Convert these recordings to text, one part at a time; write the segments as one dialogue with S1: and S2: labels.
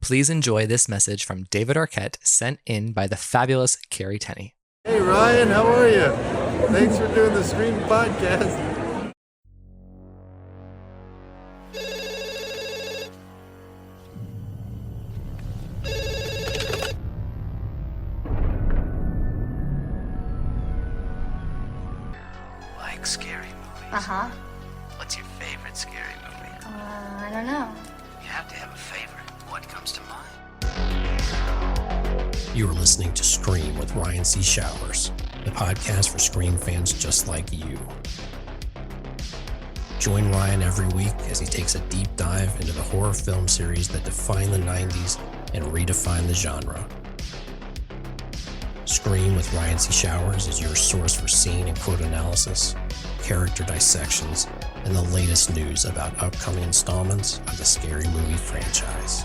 S1: Please enjoy this message from David Arquette sent in by the fabulous Carrie Tenney.
S2: Hey Ryan, how are you? Thanks for doing the Scream podcast.
S3: Like scary movies?
S4: Uh-huh.
S3: What's your favorite scary movie?
S4: I don't know.
S3: You have to have a favorite. What comes to mind?
S5: You are listening to Scream with Ryan C. Showers, the podcast for Scream fans just like you. Join Ryan every week as he takes a deep dive into the horror film series that defined the 90s and redefined the genre. Scream with Ryan C. Showers is your source for scene and quote analysis, character dissections, and the latest news about upcoming installments of the Scary Movie franchise.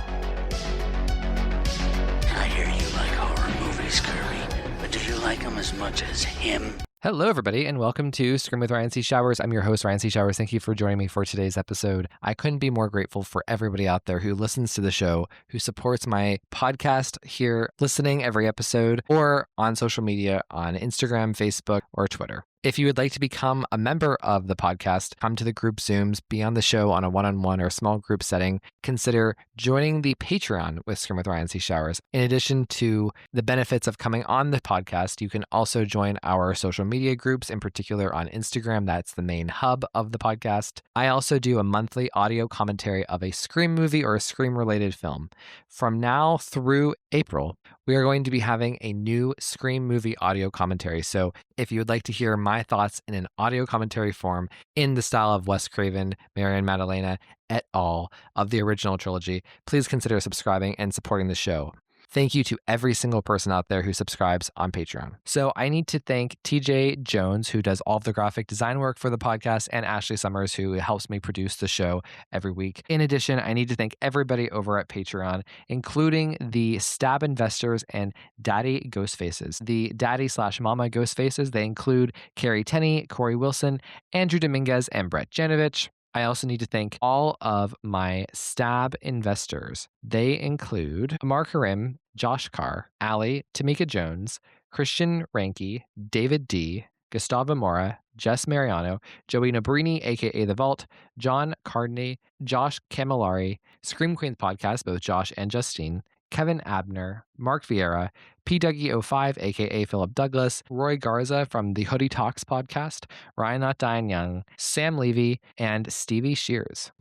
S3: I hear you like horror movies, Curly, but do you like them as much as him?
S1: Hello, everybody, and welcome to Scream with Ryan C. Showers. I'm your host, Ryan C. Showers. Thank you for joining me for today's episode. I couldn't be more grateful for everybody out there who listens to the show, who supports my podcast here, listening every episode, or on social media on Instagram, Facebook, or Twitter. If you would like to become a member of the podcast, come to the group Zooms, be on the show on a one-on-one or small group setting, consider joining the Patreon with Scream with Ryan C. Showers. In addition to the benefits of coming on the podcast, you can also join our social media groups, in particular on Instagram. That's the main hub of the podcast. I also do a monthly audio commentary of a Scream movie or a Scream-related film. From now through April, we are going to be having a new Scream movie audio commentary. So if you would like to hear my thoughts in an audio commentary form in the style of Wes Craven, Marion Maddalena, et al. Of the original trilogy, please consider subscribing and supporting the show. Thank you to every single person out there who subscribes on Patreon. So I need to thank TJ Jones, who does all of the graphic design work for the podcast, and Ashley Summers, who helps me produce the show every week. In addition, I need to thank everybody over at Patreon, including the Stab Investors and Daddy Ghostfaces. The Daddy/Mama Ghostfaces, they include Carrie Tenney, Corey Wilson, Andrew Dominguez, and Brett Janovich. I also need to thank all of my Stab investors. They include Mark Harim, Josh Carr, Allie, Tamika Jones, Christian Ranke, David D., Gustavo Mora, Jess Mariano, Joey Nabrini, aka The Vault, John Cardney, Josh Camillari, Scream Queens Podcast, both Josh and Justine, Kevin Abner, Mark Vieira, PW05, aka Philip Douglas, Roy Garza from the Hoodie Talks podcast, Ryan Not Dying Young, Sam Levy, and Stevie Shears.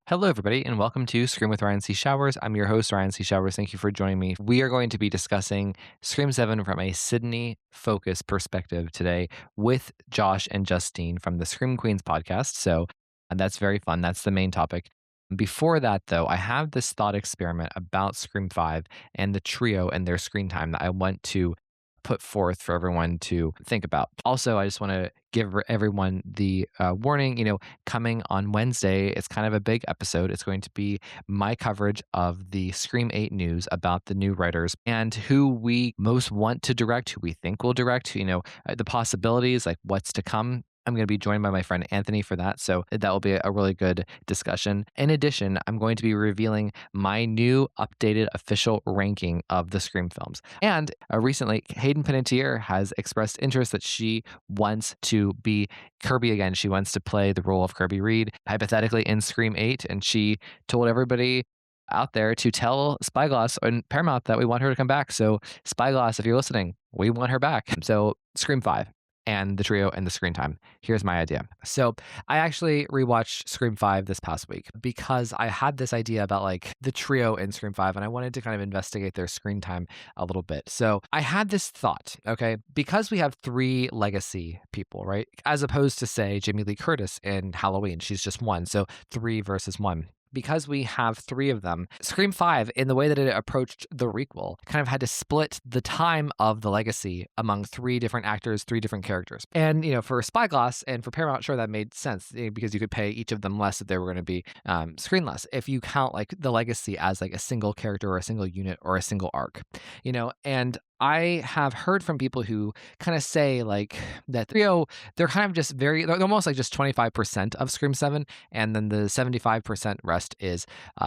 S1: Hello, everybody, and welcome to Scream with Ryan C. Showers. I'm your host, Ryan C. Showers. Thank you for joining me. We are going to be discussing Scream 7 from a Sidney-focused perspective today with Josh and Justine from the Scream Queens podcast. So that's very fun. That's the main topic. Before that, though, I have this thought experiment about Scream 5 and the trio and their screen time that I want to put forth for everyone to think about. Also, I just want to give everyone the warning, coming on Wednesday, it's kind of a big episode. It's going to be my coverage of the Scream 8 news about the new writers and who we most want to direct, who we think will direct, the possibilities, like what's to come. I'm going to be joined by my friend Anthony for that, so that will be a really good discussion. In addition, I'm going to be revealing my new updated official ranking of the Scream films. And recently, Hayden Panettiere has expressed interest that she wants to be Kirby again. She wants to play the role of Kirby Reed, hypothetically in Scream 8, and she told everybody out there to tell Spyglass and Paramount that we want her to come back. So Spyglass, if you're listening, we want her back. So Scream 5. And the trio and the screen time. Here's my idea. So I actually rewatched Scream 5 this past week because I had this idea about like the trio in Scream 5 and I wanted to kind of investigate their screen time a little bit. So I had this thought, okay, because we have 3 legacy people, right? As opposed to say Jamie Lee Curtis in Halloween, she's just 1. So 3 versus 1. Because we have 3 of them, Scream 5, in the way that it approached the requel, kind of had to split the time of the legacy among 3 different actors, 3 different characters. And, for Spyglass and for Paramount, sure, that made sense because you could pay each of them less if they were going to be screenless. If you count like the legacy as like a single character or a single unit or a single arc, and I have heard from people who kind of say like that trio, they're kind of just they're almost like just 25% of Scream 7. And then the 75% rest is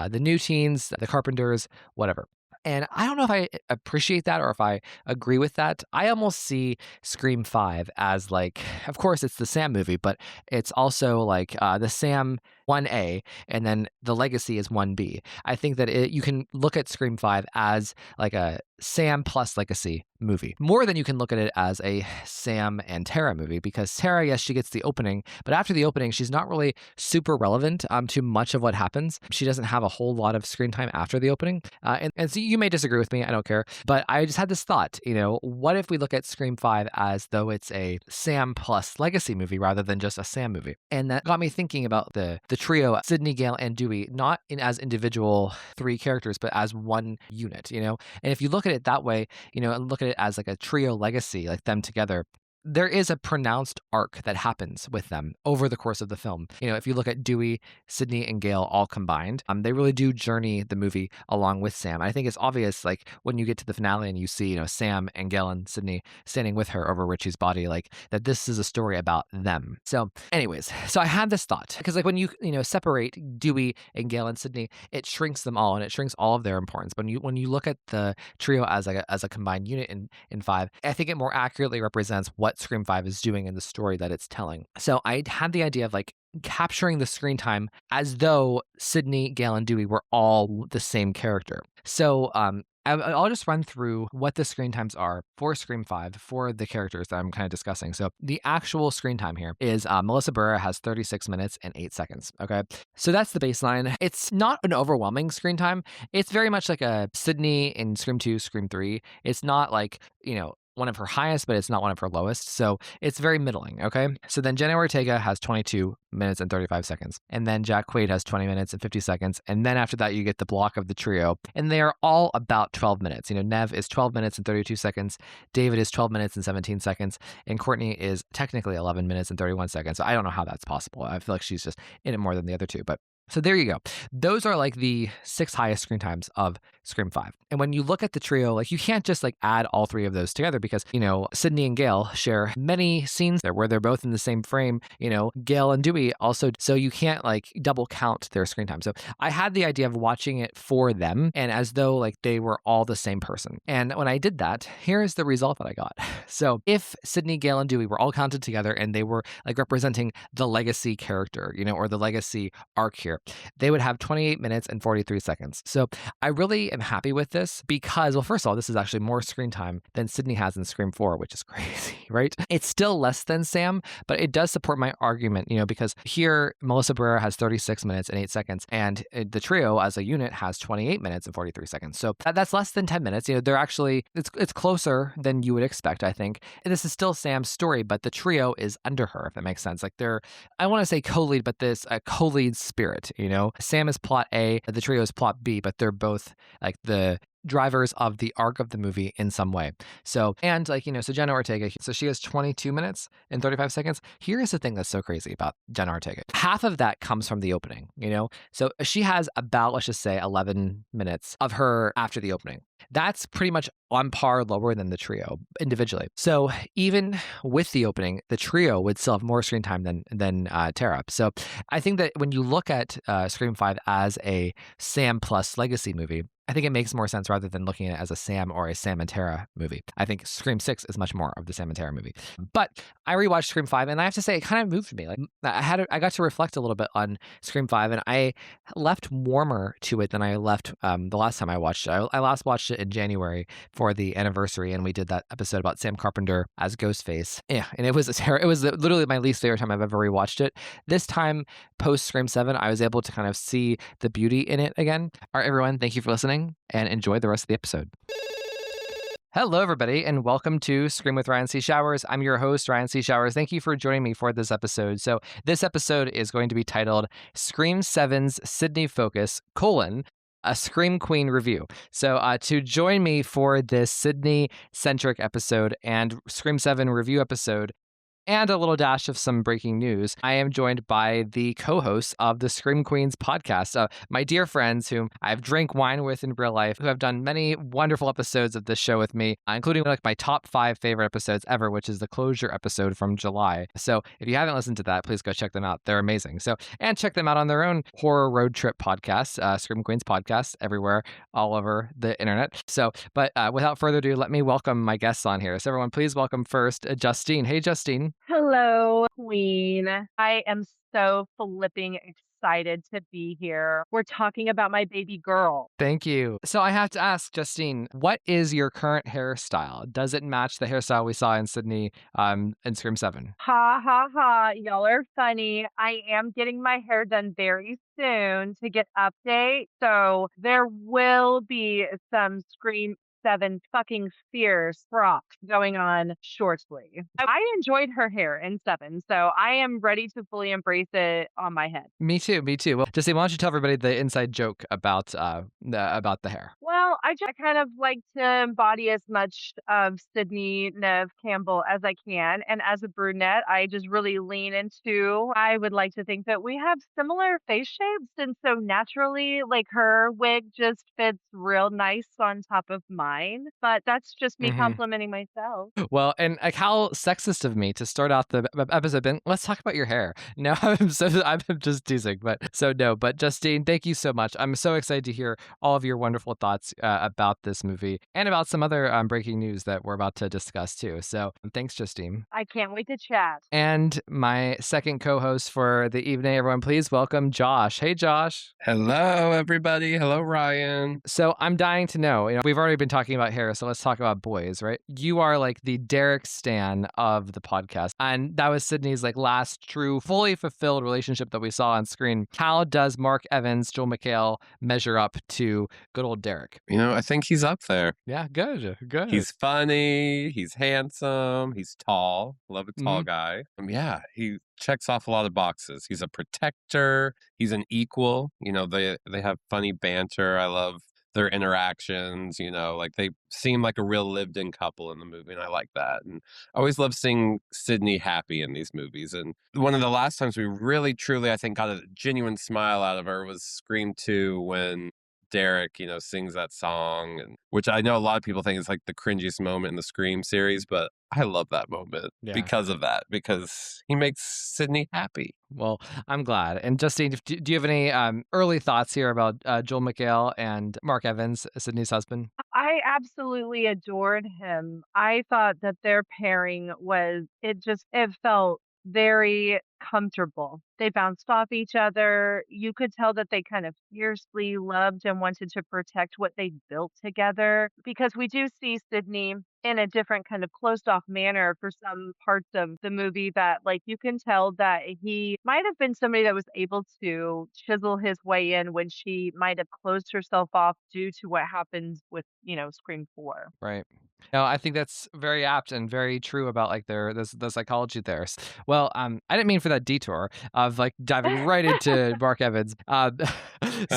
S1: the new teens, the Carpenters, whatever. And I don't know if I appreciate that or if I agree with that. I almost see Scream 5 as like, of course, it's the Sam movie, but it's also like the Sam 1A, and then the legacy is 1B. I think that you can look at Scream 5 as like a Sam plus legacy movie, more than you can look at it as a Sam and Tara movie, because Tara, yes, she gets the opening, but after the opening, she's not really super relevant to much of what happens. She doesn't have a whole lot of screen time after the opening. And so you may disagree with me, I don't care, but I just had this thought, what if we look at Scream 5 as though it's a Sam plus legacy movie rather than just a Sam movie? And that got me thinking about the trio, Sidney, Gale, and Dewey, not as individual three characters, but as one unit, And if you look at it that way, and look at it as like a trio legacy, like them together, there is a pronounced arc that happens with them over the course of the film. If you look at Dewey, Sidney, and Gale all combined, they really do journey the movie along with Sam. I think it's obvious, like when you get to the finale and you see, Sam and Gale and Sidney standing with her over Richie's body, like that this is a story about them. So anyways, so I had this thought because like when you, separate Dewey and Gale and Sidney, it shrinks them all and it shrinks all of their importance. But when you look at the trio as a combined unit in 5, I think it more accurately represents what Scream 5 is doing in the story that it's telling. So I had the idea of like capturing the screen time as though Sidney, Gale, and Dewey were all the same character. So I'll just run through what the screen times are for Scream 5 for the characters that I'm kind of discussing. So the actual screen time here is Melissa Barrera has 36 minutes and 8 seconds. Okay. So that's the baseline. It's not an overwhelming screen time. It's very much like a Sidney in Scream 2, Scream 3. It's not like, one of her highest, but it's not one of her lowest. So it's very middling, okay? So then Jenna Ortega has 22 minutes and 35 seconds. And then Jack Quaid has 20 minutes and 50 seconds. And then after that, you get the block of the trio. And they are all about 12 minutes. Neve is 12 minutes and 32 seconds. David is 12 minutes and 17 seconds. And Courtney is technically 11 minutes and 31 seconds. So I don't know how that's possible. I feel like she's just in it more than the other two. But so there you go. Those are like the 6 highest screen times of Scream 5. And when you look at the trio, like you can't just like add all 3 of those together because, Sidney and Gale share many scenes there where they're both in the same frame, Gale and Dewey also. So you can't like double count their screen time. So I had the idea of watching it for them and as though like they were all the same person. And when I did that, here's the result that I got. So if Sidney, Gale, and Dewey were all counted together and they were like representing the legacy character, or the legacy arc here, they would have 28 minutes and 43 seconds. So I really am happy with this because, well, first of all, this is actually more screen time than Sidney has in Scream 4, which is crazy, right? It's still less than Sam, but it does support my argument, because here Melissa Barrera has 36 minutes and 8 seconds, and the trio as a unit has 28 minutes and 43 seconds. So that's less than 10 minutes. They're actually, it's closer than you would expect, I think. And this is still Sam's story, but the trio is under her, if that makes sense. Like they're, I want to say co-lead, but this co-lead spirit. Sam is plot A, the trio is plot B, but they're both like the drivers of the arc of the movie in some way. So, and like, so Jenna Ortega, so she has 22 minutes and 35 seconds. Here is the thing that's so crazy about Jenna Ortega. Half of that comes from the opening, So she has about, let's just say 11 minutes of her after the opening. That's pretty much on par lower than the trio individually. So even with the opening, the trio would still have more screen time than Tara. So I think that when you look at Scream 5 as a Sam plus legacy movie, I think it makes more sense rather than looking at it as a Sam or a Sam and Tara movie. I think Scream 6 is much more of the Sam and Tara movie. But I rewatched Scream 5 and I have to say it kind of moved me. Like I got to reflect a little bit on Scream 5 and I left warmer to it than I left the last time I watched it. I last watched it in January for the anniversary and we did that episode about Sam Carpenter as Ghostface. Yeah, and it was literally my least favorite time I've ever rewatched it. This time post Scream 7, I was able to kind of see the beauty in it again. All right, everyone, thank you for listening and enjoy the rest of the episode. Hello, everybody, and welcome to Scream with Ryan C. Showers. I'm your host, Ryan C. Showers. Thank you for joining me for this episode. So this episode is going to be titled Scream 7's Sidney Focus, a Scream Queen review. So to join me for this Sidney-centric episode and Scream 7 review episode, and a little dash of some breaking news. I am joined by the co-hosts of the Scream Queens podcast, my dear friends whom I've drank wine with in real life, who have done many wonderful episodes of this show with me, including like my top 5 favorite episodes ever, which is the closure episode from July. So if you haven't listened to that, please go check them out. They're amazing. So, and check them out on their own horror road trip podcast, Scream Queens podcast, everywhere, all over the internet. So, but without further ado, let me welcome my guests on here. So everyone, please welcome first Justine. Hey, Justine.
S4: Hello, Queen. I am so flipping excited to be here. We're talking about my baby girl.
S1: Thank you. So I have to ask, Justine, what is your current hairstyle? Does it match the hairstyle we saw in Sidney in Scream 7?
S4: Ha ha ha. Y'all are funny. I am getting my hair done very soon to get update. So there will be some Scream 7 fucking fierce frocks going on shortly. I enjoyed her hair in 7, so I am ready to fully embrace it on my head.
S1: Me too. Me too. Well, Justine, why don't you tell everybody the inside joke about the hair?
S4: Well, I just kind of like to embody as much of Sidney, Neve, Campbell as I can. And as a brunette, I just really lean into, I would like to think that we have similar face shapes. And so naturally, like her wig just fits real nice on top of mine. But that's just me complimenting myself.
S1: Well, and like how sexist of me to start out the episode. Ben, let's talk about your hair. No, I'm just teasing, but so no. But Justine, thank you so much. I'm so excited to hear all of your wonderful thoughts about this movie and about some other breaking news that we're about to discuss too. So thanks, Justine.
S4: I can't wait to chat.
S1: And my second co-host for the evening, everyone, please welcome Josh. Hey, Josh.
S6: Hello, everybody. Hello, Ryan.
S1: So I'm dying to know, we've already been talking about hair, so let's talk about boys, right? You are like the Derek stan of the podcast. And that was Sidney's like last true, fully fulfilled relationship that we saw on screen. How does Mark Evans, Joel McHale measure up to good old Derek?
S6: I think he's up there.
S1: Yeah, good.
S6: He's funny. He's handsome. He's tall. Love a tall guy. Yeah, he checks off a lot of boxes. He's a protector. He's an equal. They have funny banter. I love their interactions, like they seem like a real lived-in couple in the movie, and I like that. And I always love seeing Sidney happy in these movies. And one of the last times we really, truly, I think, got a genuine smile out of her was Scream 2 when Derek, sings that song, and which I know a lot of people think is like the cringiest moment in the Scream series, but I love that moment because of that, because he makes Sidney happy.
S1: Well, I'm glad. And Justine, do you have any early thoughts here about Joel McHale and Mark Evans, Sidney's husband?
S4: I absolutely adored him. I thought that their pairing it felt very comfortable. They bounced off each other. You could tell that they kind of fiercely loved and wanted to protect what they built together, because we do see Sidney in a different kind of closed off manner for some parts of the movie, that like you can tell that he might have been somebody that was able to chisel his way in when she might have closed herself off due to what happened with, Scream 4.
S1: Right. No, I think that's very apt and very true about like the psychology there. Well, I didn't mean for that detour of like diving right into Mark Evans.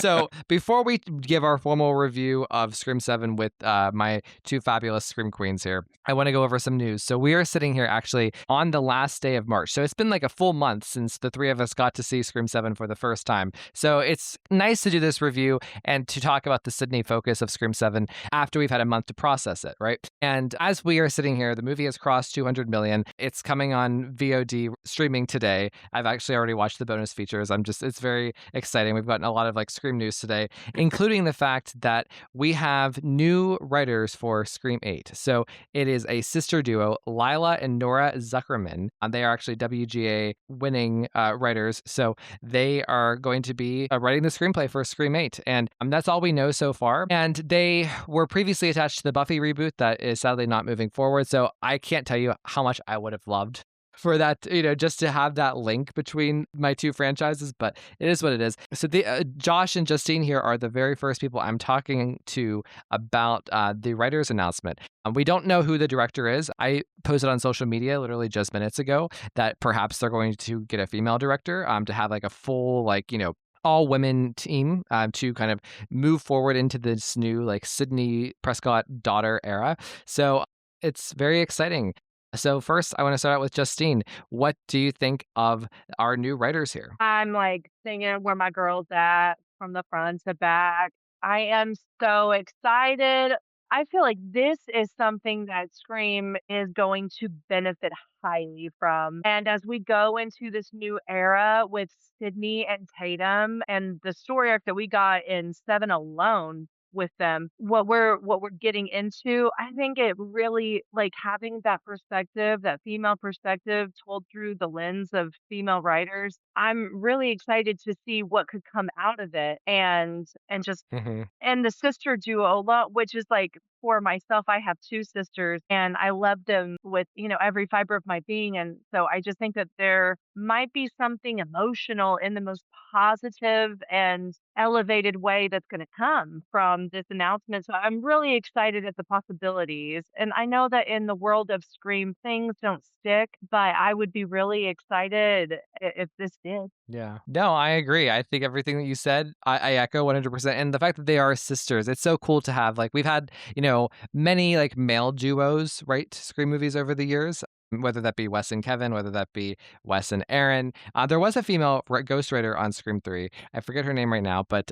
S1: So before we give our formal review of Scream 7 with my two fabulous Scream Queens here, I want to go over some news. So we are sitting here actually on the last day of March. So it's been like a full month since the three of us got to see Scream 7 for the first time. So it's nice to do this review and to talk about the Sidney focus of Scream 7 after we've had a month to process it, right? And as we are sitting here, the movie has crossed 200 million. It's coming on VOD streaming today. I've actually already watched the bonus features. It's very exciting. We've gotten a lot of like Scream news today, including the fact that we have new writers for Scream 8. So it is a sister duo, Lila and Nora Zuckerman. They are actually WGA winning writers. So they are going to be writing the screenplay for Scream 8. And that's all we know so far. And they were previously attached to the Buffy reboot that is sadly not moving forward. So I can't tell you how much I would have loved for that, just to have that link between my two franchises, but it is what it is. So the Josh and Justine here are the very first people I'm talking to about the writer's announcement. We don't know who the director is. I posted on social media literally just minutes ago that perhaps they're going to get a female director to have like a full, all women team to kind of move forward into this new like Sidney Prescott daughter era. So it's very exciting. So first, I want to start out with Justine. What do you think of our new writers here?
S4: I'm like singing Where My Girl's At from the front to back. I am so excited. I feel like this is something that Scream is going to benefit highly from. And as we go into this new era with Sidney and Tatum and the story arc that we got in Seven alone with them, what we're getting into, I think it really like having that perspective, that female perspective told through the lens of female writers. I'm really excited to see what could come out of it and just
S1: Hmm.
S4: and the sister duo which is like for myself, I have two sisters and I love them with, every fiber of my being. And so I just think that there might be something emotional in the most positive and elevated way that's going to come from this announcement. So I'm really excited at the possibilities. And I know that in the world of Scream, things don't stick, but I would be really excited if this did.
S1: Yeah. No, I agree. I think everything that you said, I echo 100%. And the fact that they are sisters, it's so cool to have. Like, we've had, many like male duos, right? Scream movies over the years, whether that be Wes and Kevin, whether that be Wes and Aaron. There was a female ghostwriter on Scream 3. I forget her name right now, but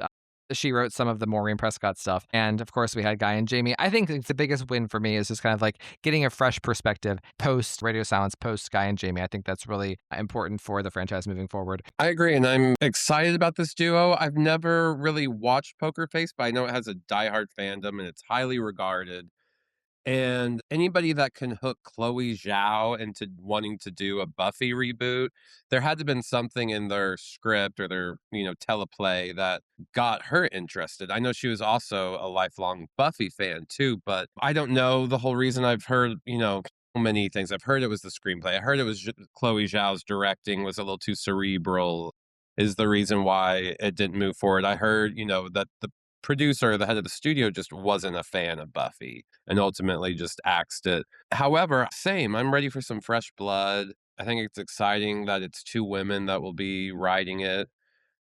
S1: she wrote some of the Maureen Prescott stuff. And of course, we had Guy and Jamie. I think the biggest win for me is just kind of like getting a fresh perspective post Radio Silence, post Guy and Jamie. I think that's really important for the franchise moving forward.
S6: I agree, and I'm excited about this duo. I've never really watched Poker Face, but I know it has a diehard fandom and it's highly regarded. And anybody that can hook Chloe Zhao into wanting to do a Buffy reboot, there had to have been something in their script or their, teleplay that got her interested. I know she was also a lifelong Buffy fan too, but I don't know the whole reason. I've heard, so many things. I've heard it was the screenplay. I heard it was Chloe Zhao's directing was a little too cerebral, is the reason why it didn't move forward. I heard, that the producer, the head of the studio, just wasn't a fan of Buffy and ultimately just axed it. However, same, I'm ready for some fresh blood. I think it's exciting that it's two women that will be writing it.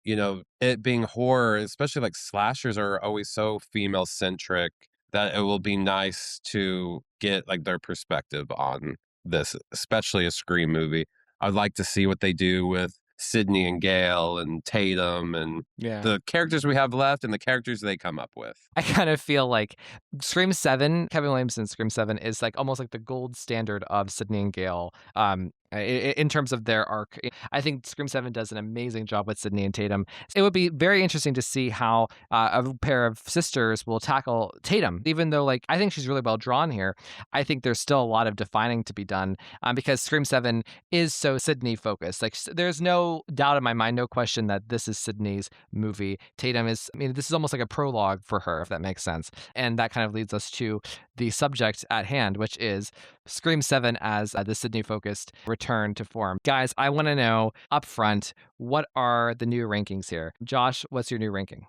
S6: It being horror, especially like slashers are always so female centric that it will be nice to get like their perspective on this, especially a Scream movie. I'd like to see what they do with Sidney and Gale and Tatum and
S1: Yeah.
S6: the characters we have left and the characters they come up with.
S1: I kind of feel like Scream 7, Kevin Williamson's Scream 7 is like almost like the gold standard of Sidney and Gale. In terms of their arc, I think Scream 7 does an amazing job with Sidney and Tatum. It would be very interesting to see how a pair of sisters will tackle Tatum, even though like I think she's really well drawn here. I think there's still a lot of defining to be done because Scream 7 is so Sidney focused. Like there's no doubt in my mind, no question that this is Sidney's movie. Tatum is, this is almost like a prologue for her, if that makes sense. And that kind of leads us to the subject at hand, which is Scream 7 as the Sidney focused return to form. Guys, I want to know up front, what are the new rankings here? Josh, what's your new ranking?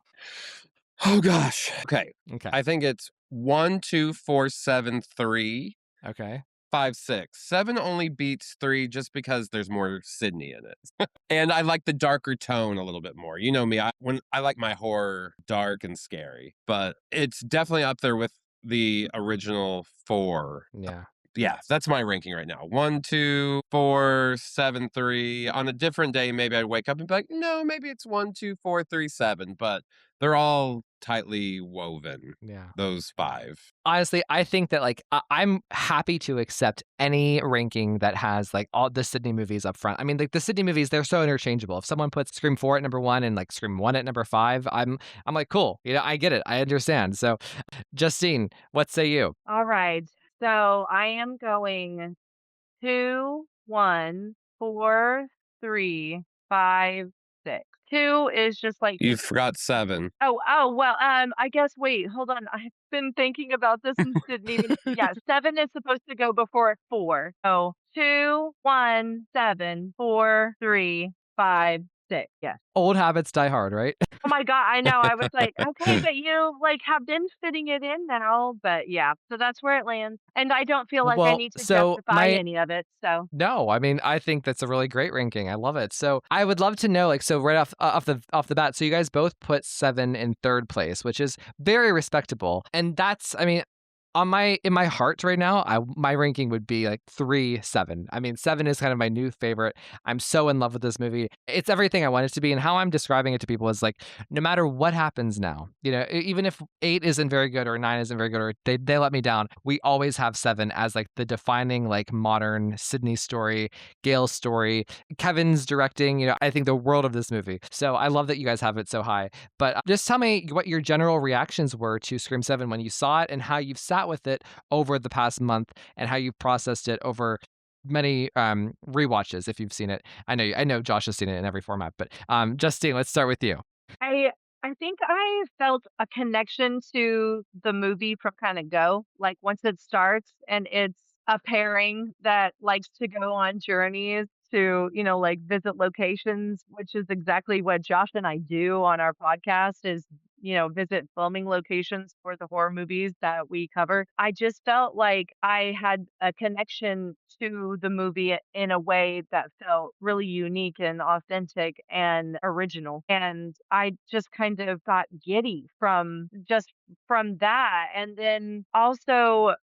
S6: Oh gosh. Okay.
S1: Okay.
S6: I think it's 1, 2, 4, 7, 3.
S1: Okay.
S6: 5, 6. 7 only beats 3 just because there's more Sidney in it. And I like the darker tone a little bit more. You know me, when I like my horror dark and scary, but it's definitely up there with the original 4.
S1: Yeah.
S6: Yeah, that's my ranking right now. 1, 2, 4, 7, 3. On a different day, maybe I'd wake up and be like, no, maybe it's 1, 2, 4, 3, 7. But they're all tightly woven.
S1: Yeah.
S6: Those 5.
S1: Honestly, I think that like I'm happy to accept any ranking that has like all the Sidney movies up front. I mean, like the Sidney movies, they're so interchangeable. If someone puts Scream 4 at number 1 and like Scream 1 at number 5, I'm like, cool. I get it. I understand. So, Justine, what say you?
S4: All right. So I am going 2, 1, 4, 3, 5, 6. 2 is just like
S6: You forgot 7.
S4: well, I guess wait, hold on. I've been thinking about this and didn't even yeah, 7 is supposed to go before 4. So 2, 1, 7, 4, 3, 5, 6. Yes.
S1: Old habits die hard, right?
S4: Oh my God, I know. I was like, okay, but you like have been fitting it in now, but yeah, so that's where it lands. And I don't feel like I
S1: Well,
S4: need to
S1: so
S4: justify any of it. So
S1: No, I think that's a really great ranking. I love it. So I would love to know, like, so right off the bat, so you guys both put 7 in third place, which is very respectable, and that's, in my heart right now, my ranking would be like 3, 7. I mean, 7 is kind of my new favorite. I'm so in love with this movie. It's everything I want it to be, and how I'm describing it to people is like, no matter what happens now, even if 8 isn't very good or 9 isn't very good or they let me down, we always have 7 as like the defining like modern Sidney story, Gale's story, Kevin's directing. I think the world of this movie. So I love that you guys have it so high. But just tell me what your general reactions were to Scream 7 when you saw it and how you've sat with it over the past month and how you've processed it over many rewatches if you've seen it. I know Josh has seen it in every format, but Justine, let's start with you.
S4: I I think I felt a connection to the movie from kind of go. Like once it starts and it's a pairing that likes to go on journeys to, like visit locations, which is exactly what Josh and I do on our podcast is, visit filming locations for the horror movies that we cover. I just felt like I had a connection to the movie in a way that felt really unique and authentic and original. And I just kind of got giddy from that. And then also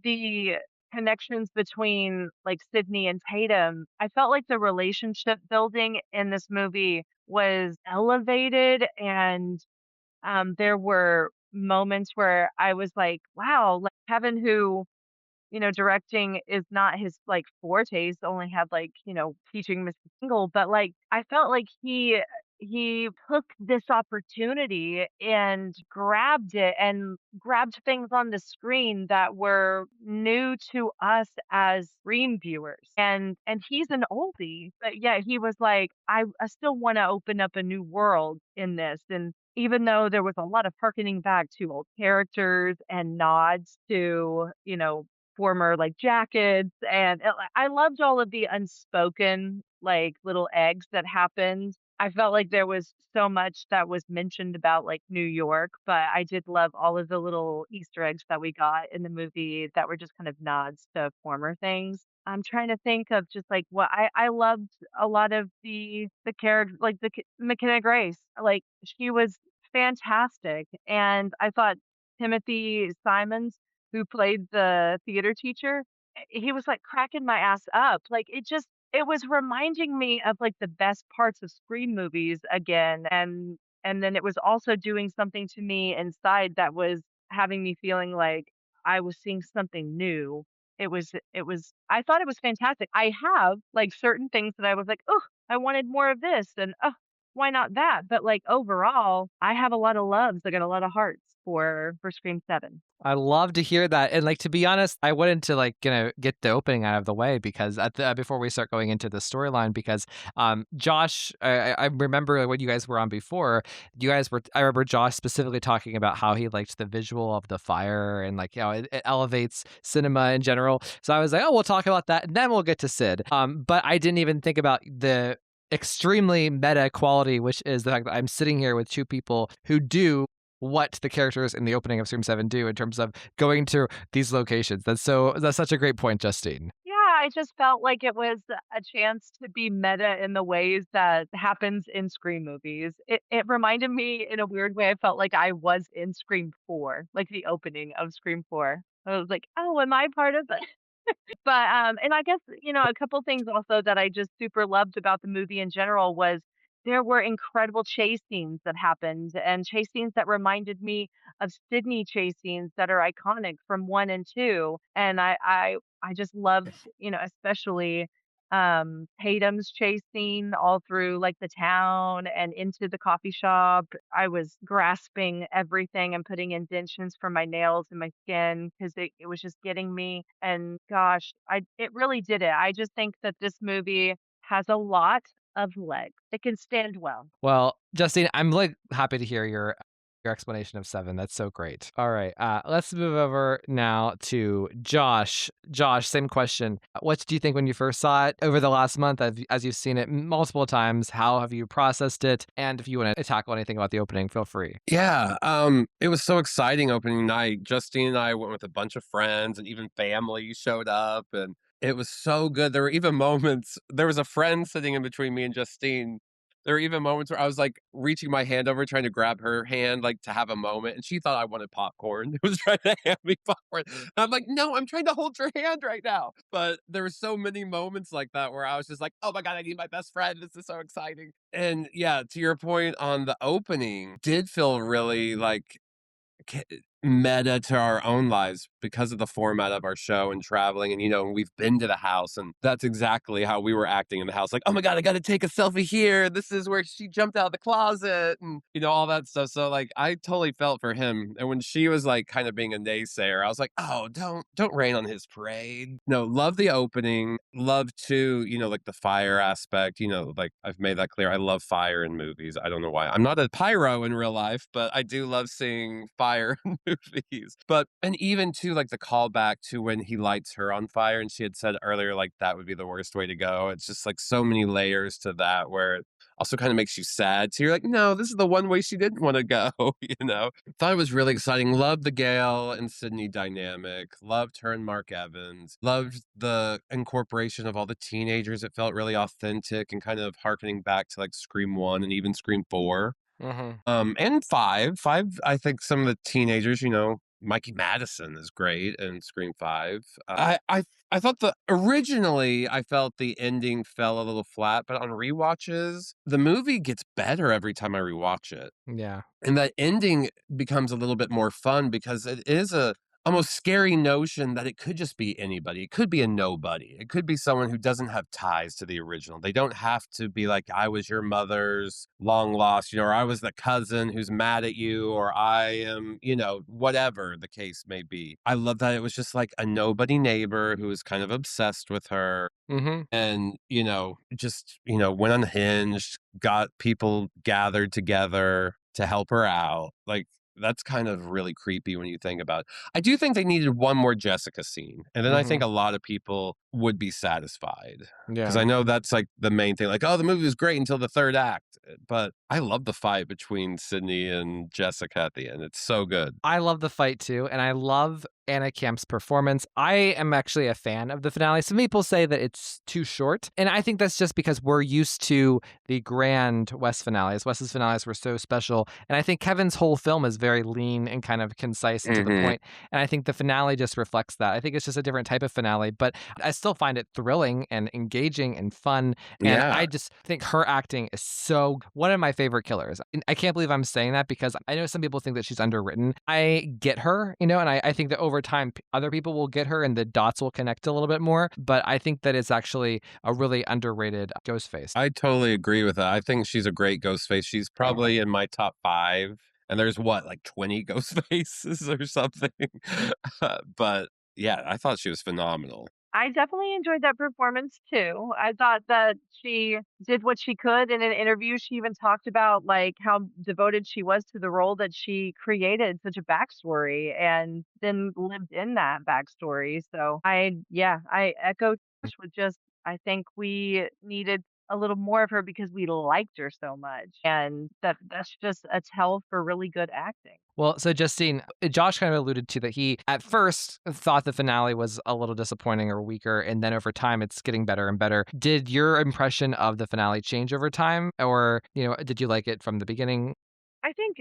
S4: the connections between like Sidney and Tatum, I felt like the relationship building in this movie was elevated and there were moments where I was like, wow, like Kevin who directing is not his like forte. He's only had like, teaching Mr. Tingle, but like I felt like he took this opportunity and grabbed it and grabbed things on the screen that were new to us as screen viewers. And he's an oldie, but yeah, he was like, I still want to open up a new world in this. And even though there was a lot of harkening back to old characters and nods to, former like jackets and I loved all of the unspoken like little eggs that happened. I felt like there was so much that was mentioned about like New York, but I did love all of the little Easter eggs that we got in the movie that were just kind of nods to former things. I'm trying to think of just like what I loved a lot of the character like McKenna Grace. Like she was fantastic and I thought Timothy Simons who played the theater teacher, he was, like, cracking my ass up. Like, it was reminding me of, like, the best parts of Scream movies again, and then it was also doing something to me inside that was having me feeling like I was seeing something new. It was I thought it was fantastic. I have, like, certain things that I was like, "Oh, I wanted more of this," and, "Oh, why not that?" But, like, overall, I have a lot of loves. I got a lot of hearts for Scream 7.
S1: I love to hear that. And like to be honest, I wanted to like get the opening out of the way because before we start going into the storyline, because Josh, I remember when you guys were on before, I remember Josh specifically talking about how he liked the visual of the fire and like it elevates cinema in general. So I was like, oh, we'll talk about that and then we'll get to Sid. But I didn't even think about the extremely meta quality, which is the fact that I'm sitting here with two people who do what the characters in the opening of Scream 7 do in terms of going to these locations. That's such a great point, Justine.
S4: Yeah, I just felt like it was a chance to be meta in the ways that happens in Scream movies. It reminded me in a weird way, I felt like I was in Scream 4, like the opening of Scream 4. I was like, "Oh, am I part of it?" But, and I guess, a couple things also that I just super loved about the movie in general was there were incredible chase scenes that happened and chase scenes that reminded me of Sydney chase scenes that are iconic from 1 and 2. And I just loved, especially Tatum's chase scene all through like the town and into the coffee shop. I was grasping everything and putting indentions for my nails and my skin because it was just getting me. And gosh, it really did it. I just think that this movie has a lot of legs. It can stand well.
S1: Well, Justine, I'm like happy to hear your explanation of 7. That's so great. All right, let's move over now to Josh. Josh, same question. What did you think when you first saw it over the last month? As you've seen it multiple times, how have you processed it? And if you want to tackle anything about the opening, feel free.
S6: Yeah, it was so exciting opening night. Justine and I went with a bunch of friends and even family showed up and it was so good. There were even moments, there was a friend sitting in between me and Justine There were even moments where I was like reaching my hand over trying to grab her hand, like to have a moment, and she thought I wanted popcorn. It was trying to hand me popcorn. And I'm like, no, I'm trying to hold your hand right now. But there were so many moments like that where I was just like, oh my God, I need my best friend. This is so exciting. And yeah, to your point on the opening, did feel really like ca- meta to our own lives because of the format of our show and traveling. And, we've been to the house, and that's exactly how we were acting in the house. Like, oh my God, I got to take a selfie here. This is where she jumped out of the closet and, all that stuff. So, like, I totally felt for him. And when she was like kind of being a naysayer, I was like, oh, don't rain on his parade. No, love the opening. Love too, like the fire aspect, like I've made that clear. I love fire in movies. I don't know why. I'm not a pyro in real life, but I do love seeing fire movies. And even too, like the callback to when he lights her on fire, and she had said earlier, like that would be the worst way to go. It's just like so many layers to that where it also kind of makes you sad. So you're like, no, this is the one way she didn't want to go, Thought it was really exciting. Loved the Gale and Sidney dynamic. Loved her and Mark Evans. Loved the incorporation of all the teenagers. It felt really authentic and kind of harkening back to like Scream 1 and even Scream 4. And five. Five, I think some of the teenagers, Mikey Madison is great in Scream 5. I thought originally I felt the ending fell a little flat, but on rewatches, the movie gets better every time I rewatch it.
S1: Yeah.
S6: And that ending becomes a little bit more fun because it is a almost scary notion that it could just be anybody. It could be a nobody. It could be someone who doesn't have ties to the original. They don't have to be like, I was your mother's long lost, or I was the cousin who's mad at you, or I am, whatever the case may be. I love that it was just like a nobody neighbor who was kind of obsessed with her
S1: Mm-hmm.
S6: and, just, went unhinged, got people gathered together to help her out. Like, that's kind of really creepy when you think about it. I do think they needed one more Jessica scene. And then I think a lot of people would be satisfied. Because
S1: Yeah.
S6: I know that's like the main thing. Like, oh, the movie was great until the third act. But I love the fight between Sidney and Jessica at the end. It's so good.
S1: I love the fight too, and I love Anna Camp's performance. I am actually a fan of the finale. Some people say that it's too short, and I think that's just because we're used to the grand Wes finales. Wes's finales were so special, and I think Kevin's whole film is very lean and kind of concise and to the point, and I think the finale just reflects that. I think it's just a different type of finale, but I still find it thrilling and engaging and fun, and
S6: Yeah.
S1: I just think her acting is so one of my favorite killers. And I can't believe I'm saying that because I know some people think that she's underwritten. I get her, and I think that over time, other people will get her and the dots will connect a little bit more. But I think that it's actually a really underrated Ghostface.
S6: I totally agree with that. I think she's a great Ghostface. She's probably in my top 5. And there's what, like 20 ghost faces or something? But yeah, I thought she was phenomenal.
S4: I definitely enjoyed that performance too. I thought that she did what she could in an interview. She even talked about like how devoted she was to the role that she created such a backstory and then lived in that backstory. So I echo Josh with just I think we needed a little more of her because we liked her so much. And that's just a tell for really good acting.
S1: Well, so Justine, Josh kind of alluded to that he at first thought the finale was a little disappointing or weaker, and then over time it's getting better and better. Did your impression of the finale change over time, or did you like it from the beginning?
S4: I think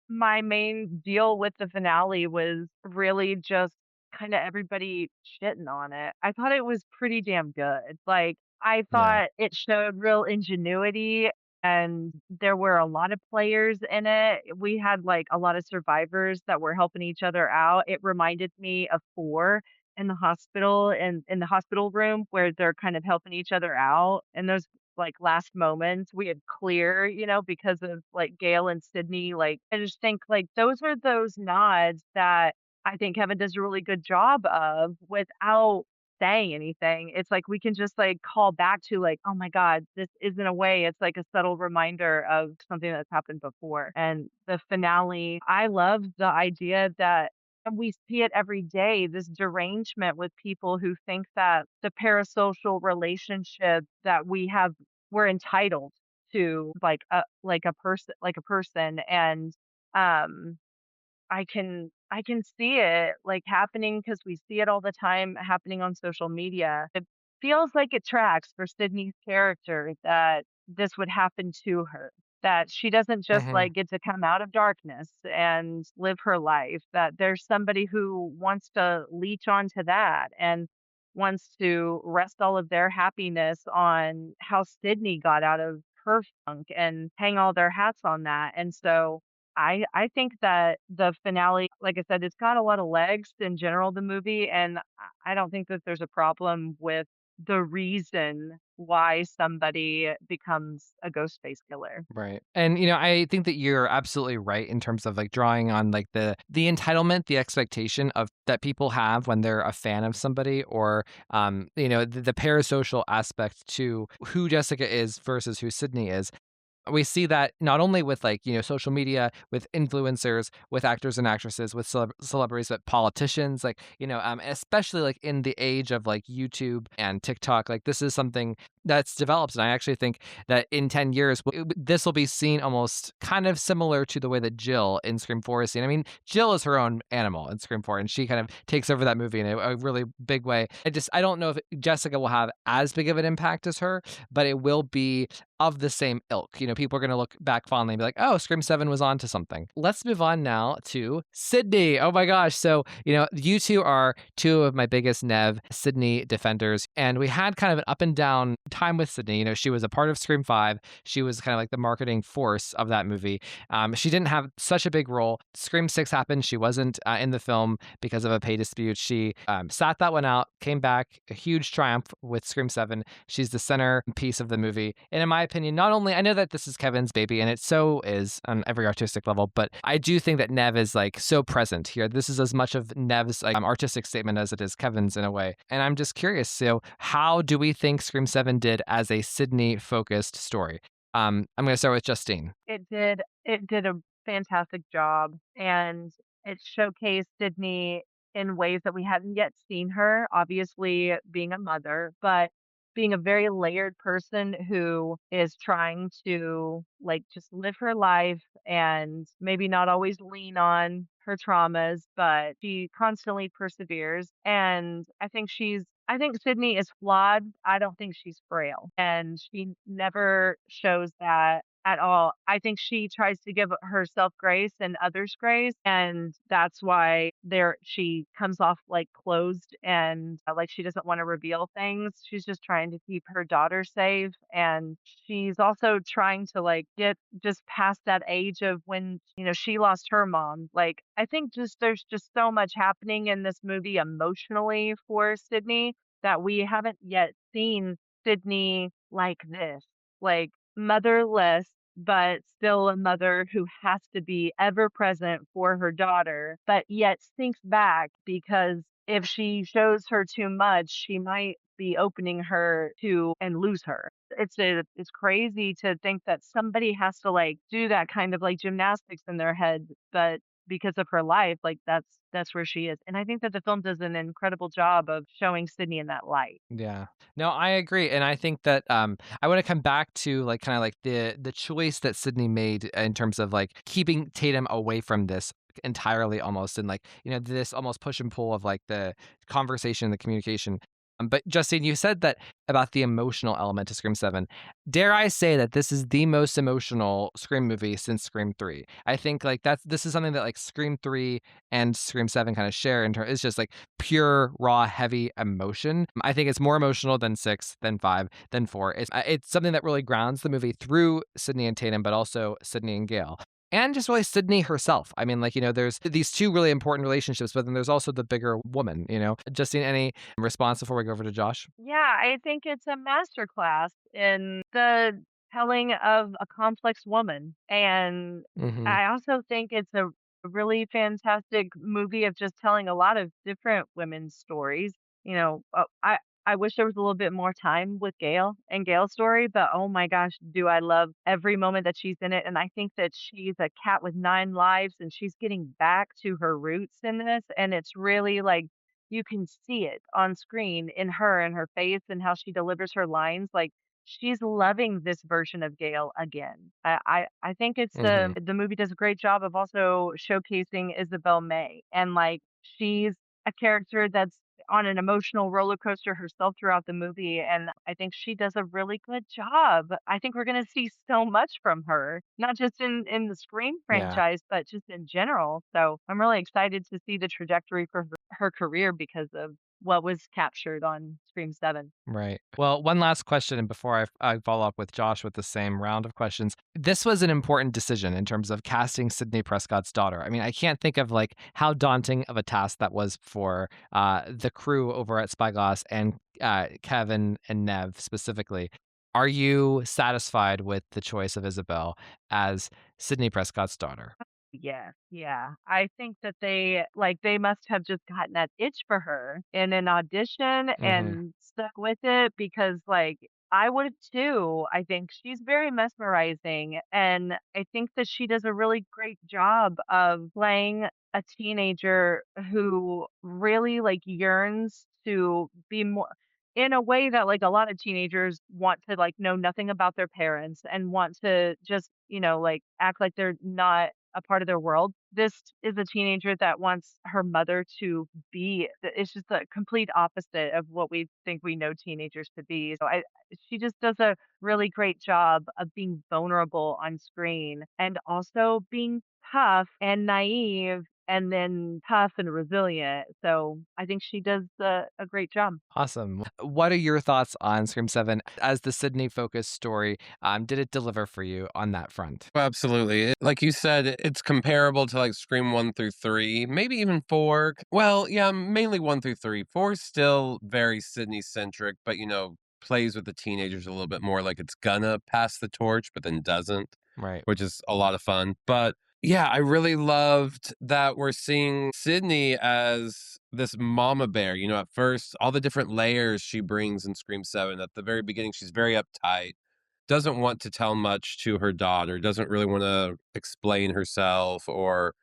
S4: my main deal with the finale was really just kind of everybody shitting on it. I thought it was pretty damn good. Like, I
S1: Yeah.
S4: thought it showed real ingenuity and there were a lot of players in it. We had like a lot of survivors that were helping each other out. It reminded me of 4 in the hospital and in the hospital room where they're kind of helping each other out. And those like last moments we had clear, because of like Gale and Sidney. Like I just think like those are those nods that I think Kevin does a really good job of without saying anything. It's like we can just like call back to like, oh my God, this is in a way, it's like a subtle reminder of something that's happened before. And the finale, I love the idea that and we see it every day, this derangement with people who think that the parasocial relationship that we have, we're entitled to like a person. And um I can see it like happening because we see it all the time happening on social media. It feels like it tracks for Sydney's character that this would happen to her. That she doesn't just
S1: Hmm.
S4: like get to come out of darkness and live her life, that there's somebody who wants to leech onto that and wants to rest all of their happiness on how Sydney got out of her funk and hang all their hats on that. And so I think that the finale, like I said, it's got a lot of legs in general, the movie, and I don't think that there's a problem with the reason why somebody becomes a ghost face killer.
S1: Right. And I think that you're absolutely right in terms of like drawing on like the entitlement, the expectation of that people have when they're a fan of somebody, or the parasocial aspect to who Jessica is versus who Sydney is. We see that not only with like social media, with influencers, with actors and actresses, with celebrities, but politicians, like especially like in the age of like YouTube and TikTok, like this is something that's developed. And I actually think that in 10 years this will be seen almost kind of similar to the way that Jill in Scream 4 is seen. I mean, Jill is her own animal in Scream 4, and she kind of takes over that movie in a really big way. I don't know if Jessica will have as big of an impact as her, but it will be of the same ilk. People are going to look back fondly and be like, oh, Scream 7 was on to something. Let's move on now to Sidney. Oh my gosh. So, you two are two of my biggest Neve Sidney defenders. And we had kind of an up and down time with Sidney. She was a part of Scream 5. She was kind of like the marketing force of that movie. She didn't have such a big role. Scream 6 happened. She wasn't in the film because of a pay dispute. She sat that one out, came back, a huge triumph with Scream 7. She's the center piece of the movie. And in my opinion, not only, I know that this is Kevin's baby, and it so is on every artistic level, but I do think that Neve is like so present here. This is as much of Neve's like artistic statement as it is Kevin's in a way. And I'm just curious, so how do we think Scream 7 did as a Sydney focused story? I'm going to start with Justine.
S4: It did a fantastic job, and it showcased Sydney in ways that we hadn't yet seen her, obviously being a mother, but being a very layered person who is trying to like just live her life and maybe not always lean on her traumas, but she constantly perseveres. And I think Sydney is flawed. I don't think she's frail. And she never shows that at all. I think she tries to give herself grace and others grace, and that's why she comes off like closed and like she doesn't want to reveal things. She's just trying to keep her daughter safe, and she's also trying to like get just past that age of when, she lost her mom. Like I think just there's just so much happening in this movie emotionally for Sydney that we haven't yet seen Sydney like this. Like motherless, but still a mother who has to be ever present for her daughter, but yet sinks back because if she shows her too much, she might be opening her to and lose her. It's crazy to think that somebody has to like do that kind of like gymnastics in their head, but because of her life, like that's where she is. And I think that the film does an incredible job of showing Sydney in that light.
S1: Yeah. No, I agree. And I think that I want to come back to like kind of like the choice that Sydney made in terms of like keeping Tatum away from this entirely almost, and like, this almost push and pull of like the conversation, the communication. But Justine, you said that about the emotional element to Scream 7. Dare I say that this is the most emotional Scream movie since Scream 3? I think like this is something that like Scream 3 and Scream 7 kind of share in terms. It's just like pure, raw, heavy emotion. I think it's more emotional than 6, than 5, than 4. It's something that really grounds the movie through Sidney and Tatum, but also Sidney and Gale. And just really Sydney herself. I mean, like, there's these two really important relationships, but then there's also the bigger woman. Justine, any response before we go over to Josh?
S4: Yeah, I think it's a masterclass in the telling of a complex woman. And
S1: Hmm.
S4: I also think it's a really fantastic movie of just telling a lot of different women's stories. I wish there was a little bit more time with Gale and Gale's story, but oh my gosh, do I love every moment that she's in it. And I think that she's a cat with 9 lives and she's getting back to her roots in this. And it's really like, you can see it on screen in her and her face and how she delivers her lines. Like she's loving this version of Gale again. I think it's
S1: Hmm.
S4: the movie does a great job of also showcasing Isabel May, and like she's a character that's on an emotional roller coaster herself throughout the movie, and I think she does a really good job. I think we're gonna see so much from her, not just in the Scream
S1: Yeah.
S4: franchise, but just in general. So I'm really excited to see the trajectory for her career because of what was captured on Scream 7.
S1: Right. Well, one last question, and before I follow up with Josh with the same round of questions, this was an important decision in terms of casting Sidney Prescott's daughter. I mean, I can't think of like how daunting of a task that was for the crew over at Spyglass and Kevin and Neve specifically. Are you satisfied with the choice of Isabel as Sidney Prescott's daughter?
S4: Yes, yeah. I think that they must have just gotten that itch for her in an audition
S1: Hmm.
S4: and stuck with it because, like, I would too. I think she's very mesmerizing, and I think that she does a really great job of playing a teenager who really, like, yearns to be more in a way that, like, a lot of teenagers want to, like, know nothing about their parents and want to just, like, act like they're not a part of their world. This is a teenager that wants her mother to be it's just a complete opposite of what we think we know teenagers to be. So she just does a really great job of being vulnerable on screen and also being tough and naive and then tough and resilient. So I think she does a great job.
S1: Awesome. What are your thoughts on Scream 7 as the Sydney focused story? Did it deliver for you on that front?
S6: Well, absolutely. Like you said, it's comparable to like Scream 1 through 3, maybe even 4. Well, yeah, mainly 1 through 3. 4 is still very Sydney centric, but plays with the teenagers a little bit more like it's gonna pass the torch, but then doesn't,
S1: Right.
S6: which is a lot of fun. But yeah, I really loved that we're seeing Sydney as this mama bear. At first, all the different layers she brings in Scream 7. At the very beginning, she's very uptight, doesn't want to tell much to her daughter, doesn't really want to explain herself or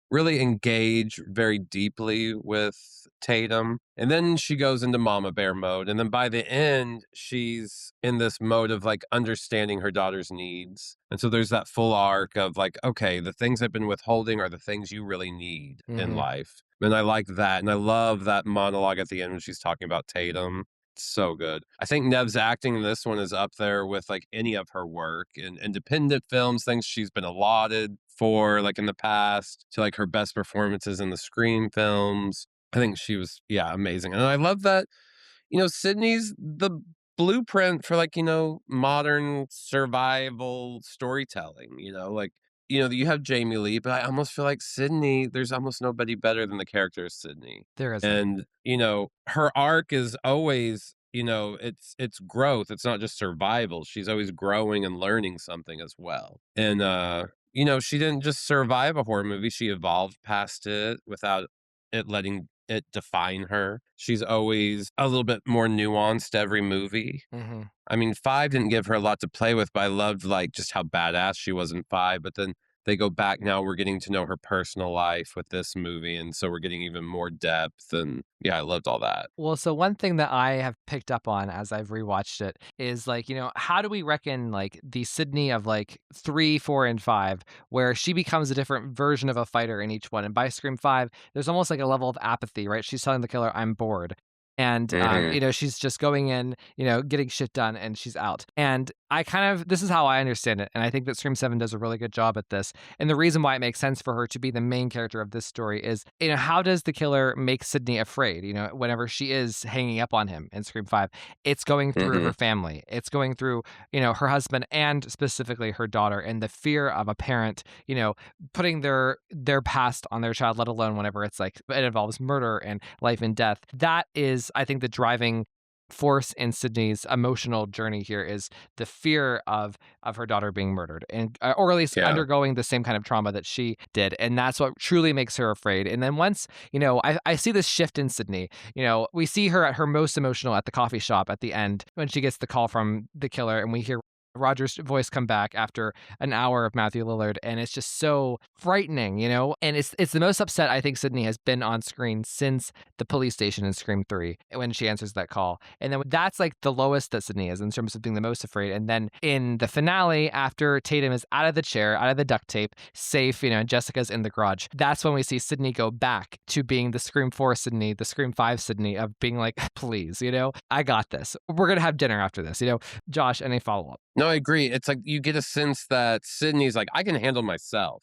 S6: really engage very deeply with Tatum. And then she goes into mama bear mode. And then by the end, she's in this mode of like understanding her daughter's needs. And so there's that full arc of like, okay, the things I've been withholding are the things you really need in
S1: Hmm.
S6: life. And I like that. And I love that monologue at the end when she's talking about Tatum. So good. I think Nev's acting in this one is up there with like any of her work in independent films, things she's been allotted for like in the past, to like her best performances in the Scream films. I think she was, yeah, amazing. And I love that, Sydney's the blueprint for like, modern survival storytelling, like, you have Jamie Lee, but I almost feel like Sydney, there's almost nobody better than the character of Sydney.
S1: There isn't.
S6: And, her arc is always, it's growth. It's not just survival. She's always growing and learning something as well. And she didn't just survive a horror movie, she evolved past it without it letting it define her. She's always a little bit more nuanced every movie.
S1: Hmm.
S6: I mean, 5 didn't give her a lot to play with, but I loved like just how badass she was in 5. But then they go back now, we're getting to know her personal life with this movie. And so we're getting even more depth. And yeah, I loved all that.
S1: Well, so one thing that I have picked up on as I've rewatched it is like, how do we reckon like the Sydney of like 3, 4, and 5, where she becomes a different version of a fighter in each one? And by Scream 5, there's almost like a level of apathy, right? She's telling the killer, I'm bored. And,
S6: Mhm.
S1: she's just going in, getting shit done and she's out. And this is how I understand it. And I think that Scream 7 does a really good job at this. And the reason why it makes sense for her to be the main character of this story is, how does the killer make Sydney afraid? Whenever she is hanging up on him in Scream 5, it's going through her
S6: Mhm.
S1: family. It's going through, her husband and specifically her daughter and the fear of a parent, putting their past on their child, let alone whenever it's like it involves murder and life and death. That is, I think, the driving force in Sydney's emotional journey here is the fear of her daughter being murdered and or at least
S6: Yeah.
S1: undergoing the same kind of trauma that she did, and that's what truly makes her afraid. And then once I see this shift in Sydney. We see her at her most emotional at the coffee shop at the end when she gets the call from the killer, and we hear Roger's voice come back after an hour of Matthew Lillard, and it's just so frightening, you know? And it's the most upset I think Sidney has been on screen since the police station in Scream 3 when she answers that call. And then that's like the lowest that Sidney is in terms of being the most afraid. And then in the finale, after Tatum is out of the chair, out of the duct tape, safe, you know, and Jessica's in the garage, that's when we see Sidney go back to being the Scream 4 Sidney, the Scream 5 Sidney of being like, please, you know, I got this. We're going to have dinner after this, you know? Josh, any follow up?
S6: No, I agree. It's like you get a sense that Sydney's like, I can handle myself.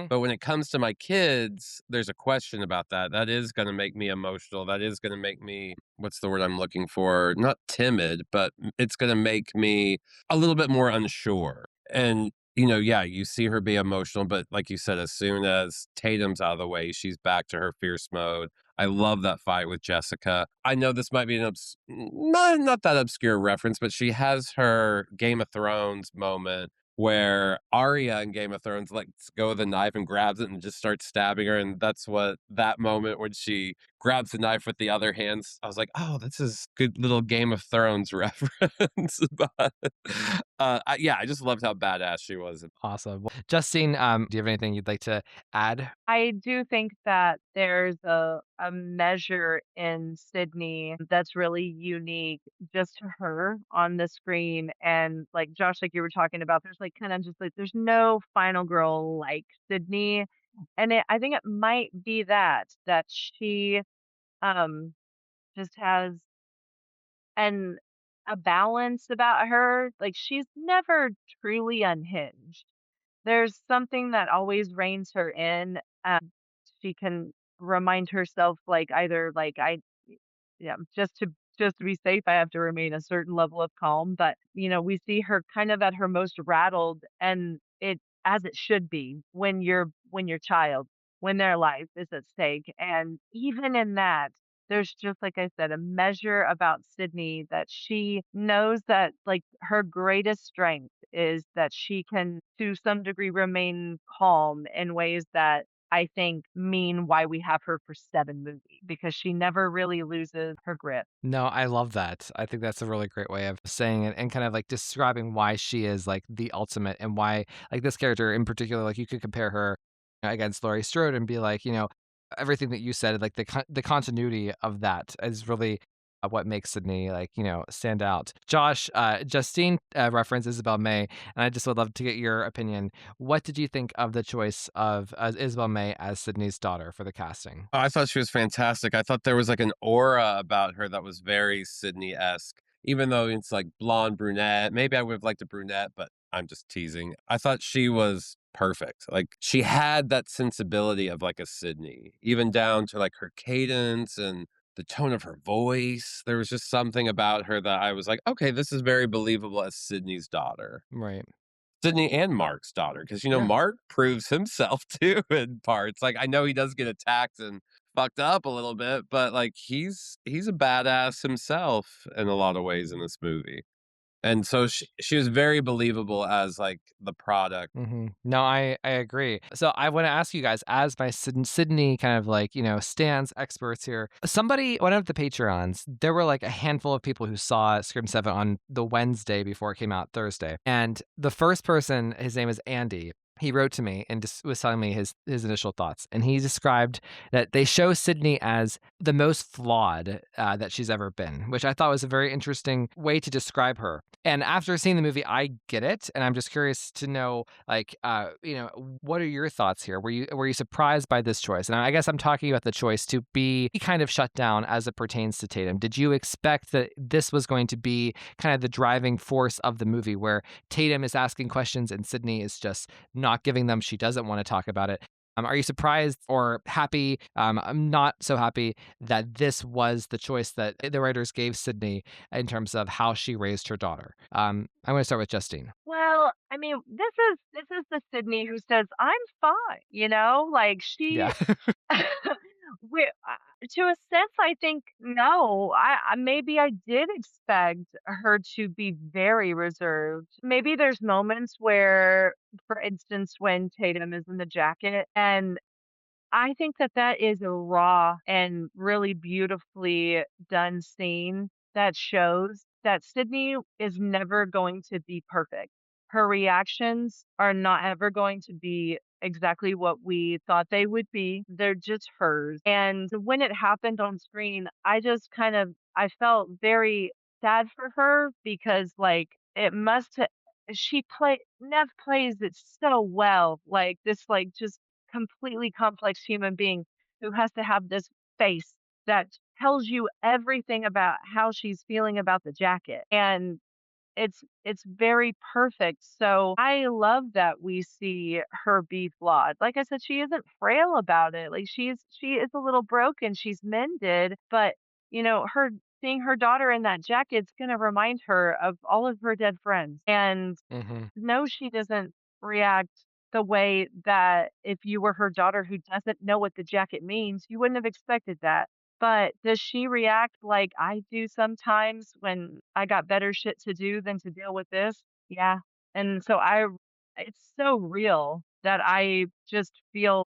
S6: But when it comes to my kids, there's a question about that. That is going to make me emotional. That is going to make me, what's the word I'm looking for? Not timid, but it's going to make me a little bit more unsure. And, you know, yeah, you see her be emotional, but like you said, as soon as Tatum's out of the way, she's back to her fierce mode. I love that fight with Jessica. I know this might be an not that obscure reference, but she has her Game of Thrones moment where Arya in Game of Thrones lets go of the knife and grabs it and just starts stabbing her. And that's what that moment when she grabs the knife with the other hand, I was like, oh, this is good little Game of Thrones reference. But yeah, I just loved how badass she was.
S1: Awesome. Well, Justine, do you have anything you'd like to add?
S4: I do think that there's a measure in Sydney that's really unique just to her on the screen. And like Josh, like you were talking about, there's like kind of just like there's no final girl like Sydney. And I think it might be that she um just has an a balance about her. Like she's never truly unhinged. There's something that always reins her in. She can remind herself, like, either, like, yeah, just to be safe, I have to remain a certain level of calm, but, you know, we see her kind of at her most rattled, and it as it should be when your child when their life is at stake, and even in that, there's just, like I said, a measure about Sydney that she knows that, like, her greatest strength is that she can, to some degree, remain calm in ways that I think mean why we have her for 7 movies, because she never really loses her grip.
S1: No, I love that. I think that's a really great way of saying it and kind of like describing why she is like the ultimate and why like this character in particular, like you could compare her against Laurie Strode and be like, you know, everything that you said, like the continuity of that is really what makes Sydney like, you know, stand out. Josh, Justine referenced Isabel May, and I just would love to get your opinion. What did you think of the choice of Isabel May as Sydney's daughter for the casting?
S6: I thought she was fantastic. I thought there was like an aura about her that was very Sydney-esque, even though it's like blonde brunette. Maybe I would have liked a brunette, but I'm just teasing. I thought she was perfect. Like she had that sensibility of like a Sydney, even down to like her cadence and the tone of her voice. There was just something about her that I was like, okay, this is very believable as Sydney's daughter.
S1: Right.
S6: Sydney and Mark's daughter, because you know
S1: Yeah.
S6: Mark proves himself too in parts. Like I know he does get attacked and fucked up a little bit, but like he's a badass himself in a lot of ways in this movie. And so she was very believable as like the product.
S1: No, I agree. So I want to ask you guys, as my Sydney kind of like, you know, stands experts here. Somebody, one of the Patreons, there were like a handful of people who saw Scream 7 on the Wednesday before it came out Thursday. And the first person, his name is Andy. He wrote to me and just was telling me his initial thoughts. And he described that they show Sydney as the most flawed that she's ever been, which I thought was a very interesting way to describe her. And after seeing the movie, I get it, and I'm just curious to know, like, you know, what are your thoughts here? Were you surprised by this choice? And I guess I'm talking about the choice to be kind of shut down as it pertains to Tatum. Did you expect that this was going to be kind of the driving force of the movie, where Tatum is asking questions and Sydney is just not giving them? She doesn't want to talk about it. Are you surprised or happy? I'm not so happy that this was the choice that the writers gave Sydney in terms of how she raised her daughter. I'm going to start with Justine.
S4: Well, I mean, this is the Sydney who says, "I'm fine," you know? Like,
S1: Yeah.
S4: she we to a sense, I think, no, maybe I did expect her to be very reserved. Maybe there's moments where, for instance, when Tatum is in the jacket, and I think that that is a raw and really beautifully done scene that shows that Sydney is never going to be perfect. her reactions are not ever going to be exactly what we thought they would be. They're just hers. And when it happened on screen, I felt very sad for her because like it must ha- she play Nev plays it so well. Like this like just completely complex human being who has to have this face that tells you everything about how she's feeling about the jacket. And it's very perfect. So I love that we see her be flawed. Like I said, she isn't frail about it. Like she is a little broken. She's mended, but her seeing her daughter in that jacket's gonna remind her of all of her dead friends. And
S1: Hmm.
S4: no, she doesn't react the way that if you were her daughter who doesn't know what the jacket means, you wouldn't have expected that. But does she react like I do sometimes when I got better shit to do than to deal with this? Yeah. And so it's so real that I just feel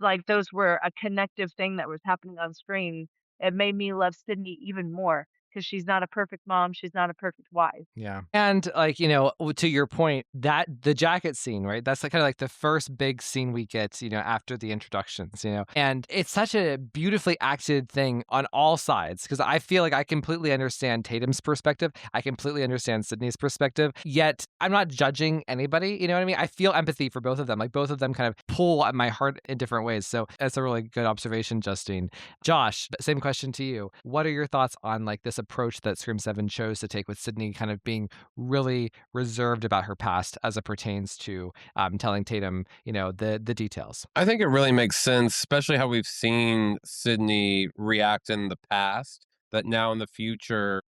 S4: like those were a connective thing that was happening on screen. It made me love Sydney even more because she's not a perfect mom. She's not a perfect wife.
S1: Yeah. And like, to your point, that the jacket scene, right? That's like kind of like the first big scene we get, after the introductions, And it's such a beautifully acted thing on all sides because I feel like I completely understand Tatum's perspective. I completely understand Sydney's perspective. Yet I'm not judging anybody, you know what I mean? I feel empathy for both of them. Like both of them kind of pull at my heart in different ways. So that's a really good observation, Justine. Josh, same question to you. What are your thoughts on like this approach that Scream 7 chose to take with Sidney kind of being really reserved about her past as it pertains to telling Tatum, the details?
S6: I think it really makes sense, especially how we've seen Sydney react in the past, that now in the future,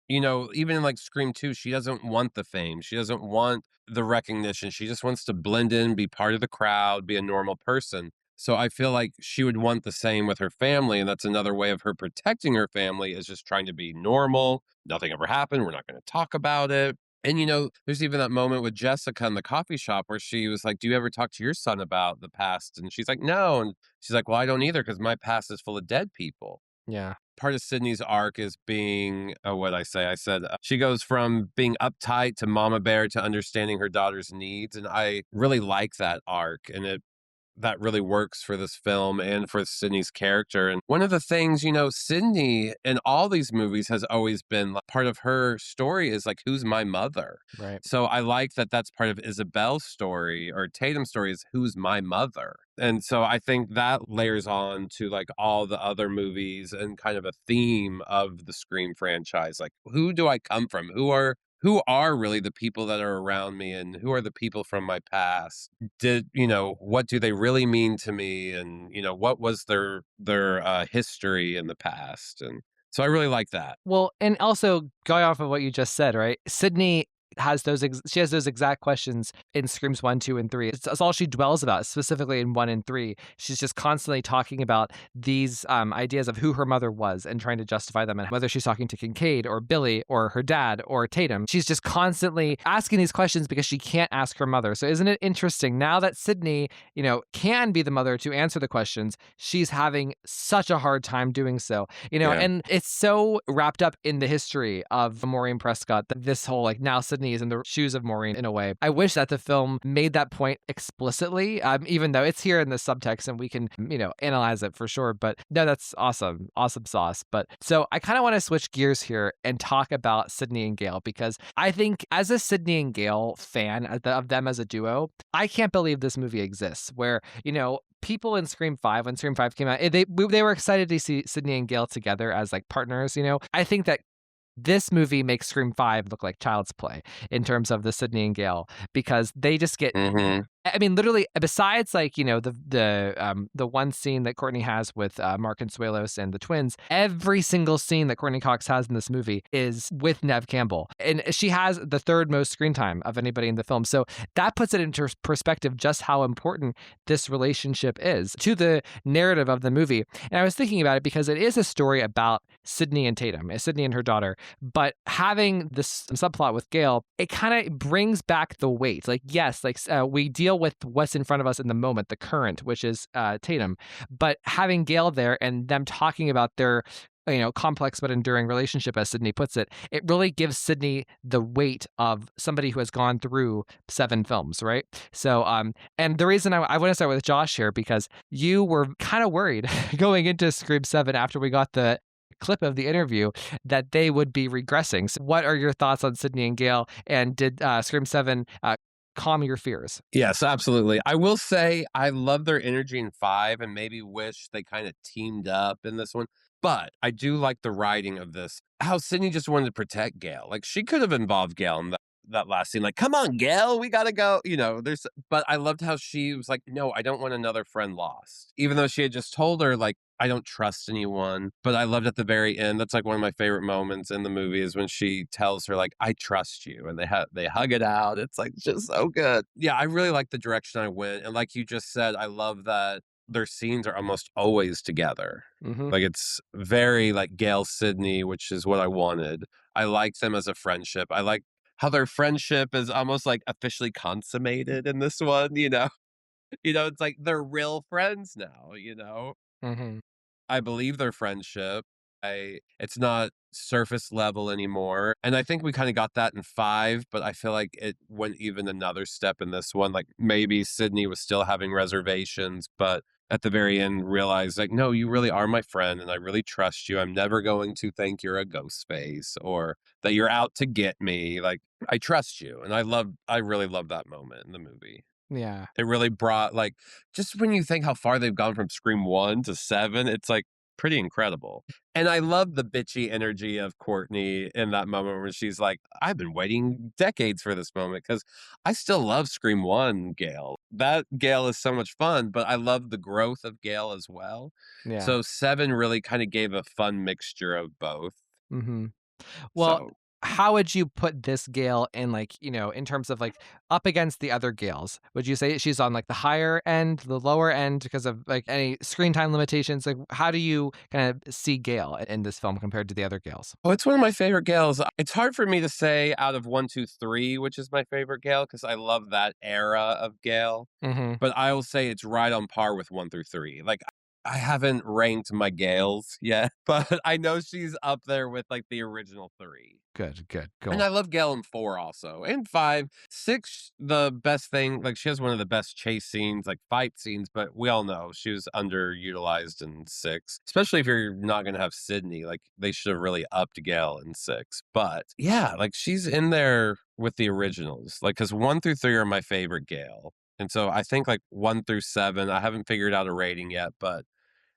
S6: even in like Scream 2, she doesn't want the fame. She doesn't want the recognition. She just wants to blend in, be part of the crowd, be a normal person. So I feel like she would want the same with her family. And that's another way of her protecting her family, is just trying to be normal. Nothing ever happened. We're not going to talk about it. And, there's even that moment with Jessica in the coffee shop where she was like, "Do you ever talk to your son about the past?" And she's like, "No." And she's like, "Well, I don't either because my past is full of dead people."
S1: Yeah.
S6: Part of Sydney's arc is being, what I say? I said she goes from being uptight to mama bear to understanding her daughter's needs. And I really like that arc. And that really works for this film and for Sydney's character. And one of the things, Sydney in all these movies has always been like, part of her story is like, who's my mother?
S1: Right.
S6: So I like that that's part of Isabel's story, or Tatum's story, is who's my mother. And so I think that layers on to like all the other movies and kind of a theme of the Scream franchise. Like, who do I come from? Who are really the people that are around me, and who are the people from my past? What do they really mean to me? And, what was their history in the past? And so I really like that.
S1: Well, and also going off of what you just said, right? Sydney she has those exact questions in Screams 1, 2, and 3. It's all she dwells about, specifically in 1 and 3. She's just constantly talking about these ideas of who her mother was and trying to justify them, and whether she's talking to Kincaid or Billy or her dad or Tatum. She's just constantly asking these questions because she can't ask her mother. So isn't it interesting now that Sydney, can be the mother to answer the questions, she's having such a hard time doing so,
S6: Yeah.
S1: and it's so wrapped up in the history of Maureen Prescott that this whole like now Sydney is in the shoes of Maureen in a way. I wish that the film made that point explicitly, even though it's here in the subtext and we can, analyze it for sure. But no, that's awesome. Awesome sauce. But so I kind of want to switch gears here and talk about Sidney and Gale, because I think as a Sidney and Gale fan of them as a duo, I can't believe this movie exists where, people in Scream 5, when Scream 5 came out, they were excited to see Sidney and Gale together as like partners, I think that this movie makes Scream 5 look like Child's Play in terms of the Sidney and Gale, because they just get
S6: Mm-hmm.
S1: I mean, literally, besides like, the one scene that Courtney has with Mark Consuelos and the twins, every single scene that Courtney Cox has in this movie is with Neve Campbell. And she has the third most screen time of anybody in the film. So that puts it into perspective just how important this relationship is to the narrative of the movie. And I was thinking about it because it is a story about Sidney and Tatum, Sidney and her daughter. But having this subplot with Gale, it kind of brings back the weight. Like, yes, like we deal with what's in front of us in the moment, the current, which is Tatum. But having Gale there and them talking about their complex but enduring relationship, as Sidney puts it, it really gives Sidney the weight of somebody who has gone through 7 films, right? So, and the reason I want to start with Josh here, because you were kind of worried going into Scream 7 after we got the clip of the interview that they would be regressing. So what are your thoughts on Sidney and Gale? And did Scream 7 calm your fears?
S6: Yes, absolutely. I will say I love their energy in 5 and maybe wish they kind of teamed up in this one. But I do like the writing of this. How Sydney just wanted to protect Gale. Like she could have involved Gale in that last scene. Like, come on, Gale, we gotta go. But I loved how she was like, no, I don't want another friend lost. Even though she had just told her, like, I don't trust anyone. But I loved at the very end. That's like one of my favorite moments in the movie is when she tells her, like, I trust you. And they hug it out. It's like just so good. Yeah, I really like the direction I went. And like you just said, I love that their scenes are almost always together.
S1: Hmm.
S6: Like it's very like Gale Sidney, which is what I wanted. I like them as a friendship. I like how their friendship is almost like officially consummated in this one, you know? It's like they're real friends now, you know?
S1: Hmm.
S6: I believe their friendship. It's not surface level anymore. And I think we kind of got that in 5, but I feel like it went even another step in this one. Like maybe Sydney was still having reservations, but at the very end realized like, no, you really are my friend and I really trust you. I'm never going to think you're a ghost face or that you're out to get me. Like I trust you. And I really love that moment in the movie.
S1: Yeah.
S6: It really brought, like just when you think how far they've gone from Scream 1 to 7, it's, like, pretty incredible. And I love the bitchy energy of Courtney in that moment where she's like, "I've been waiting decades for this moment because I still love Scream 1 Gale. That Gale is so much fun, but I love the growth of Gale as well."
S1: Yeah.
S6: So 7 really kinda gave a fun mixture of both.
S1: Hmm. Well,
S6: So
S1: how would you put this Gale in, like, in terms of like up against the other Gales? Would you say she's on like the higher end, the lower end because of like any screen time limitations? Like, how do you kind of see Gale in this film compared to the other Gales?
S6: Oh, it's one of my favorite Gales. It's hard for me to say out of 1, 2, 3, which is my favorite Gale, because I love that era of Gale,
S1: Hmm.
S6: but I will say it's right on par with 1 through 3. Like, I haven't ranked my Gales yet, but I know she's up there with, like, the original 3.
S1: Good, good,
S6: And
S1: cool.
S6: I love Gale in 4 also, and 5. 6, the best thing like, she has one of the best chase scenes, like, fight scenes, but we all know she was underutilized in 6, especially if you're not gonna have Sydney, like, they should have really upped Gale in 6, but, yeah, like, she's in there with the originals, like, because 1 through 3 are my favorite Gale, and so I think, like, 1 through 7, I haven't figured out a rating yet, but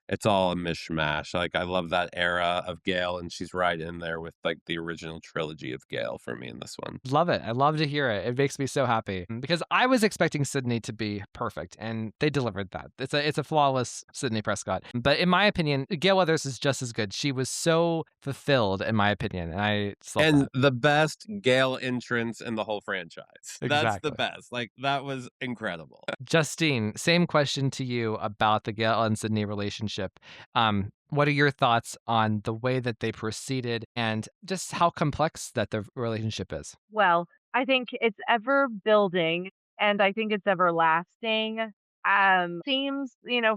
S6: it's all a mishmash. Like, I love that era of Gale, and she's right in there with, like, the original trilogy of Gale for me in this one.
S1: Love it. I love to hear it. It makes me so happy because I was expecting Sydney to be perfect, and they delivered that. It's a flawless Sydney Prescott. But in my opinion, Gail Weathers is just as good. She was so fulfilled, in my opinion, and I just love
S6: And
S1: that.
S6: the best Gale entrance in the whole franchise. That's the
S1: Exactly.
S6: best. Like, that was incredible.
S1: Justine, same question to you about the Gail and Sydney relationship. What are your thoughts on the way that they proceeded and just how complex that the relationship is?
S4: Well, I think it's ever building and I think it's everlasting. Seems,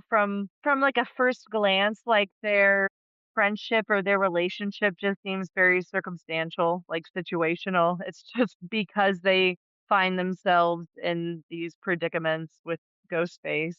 S4: from like a first glance, like their friendship or their relationship just seems very circumstantial, like situational. It's just because they find themselves in these predicaments with Ghostface.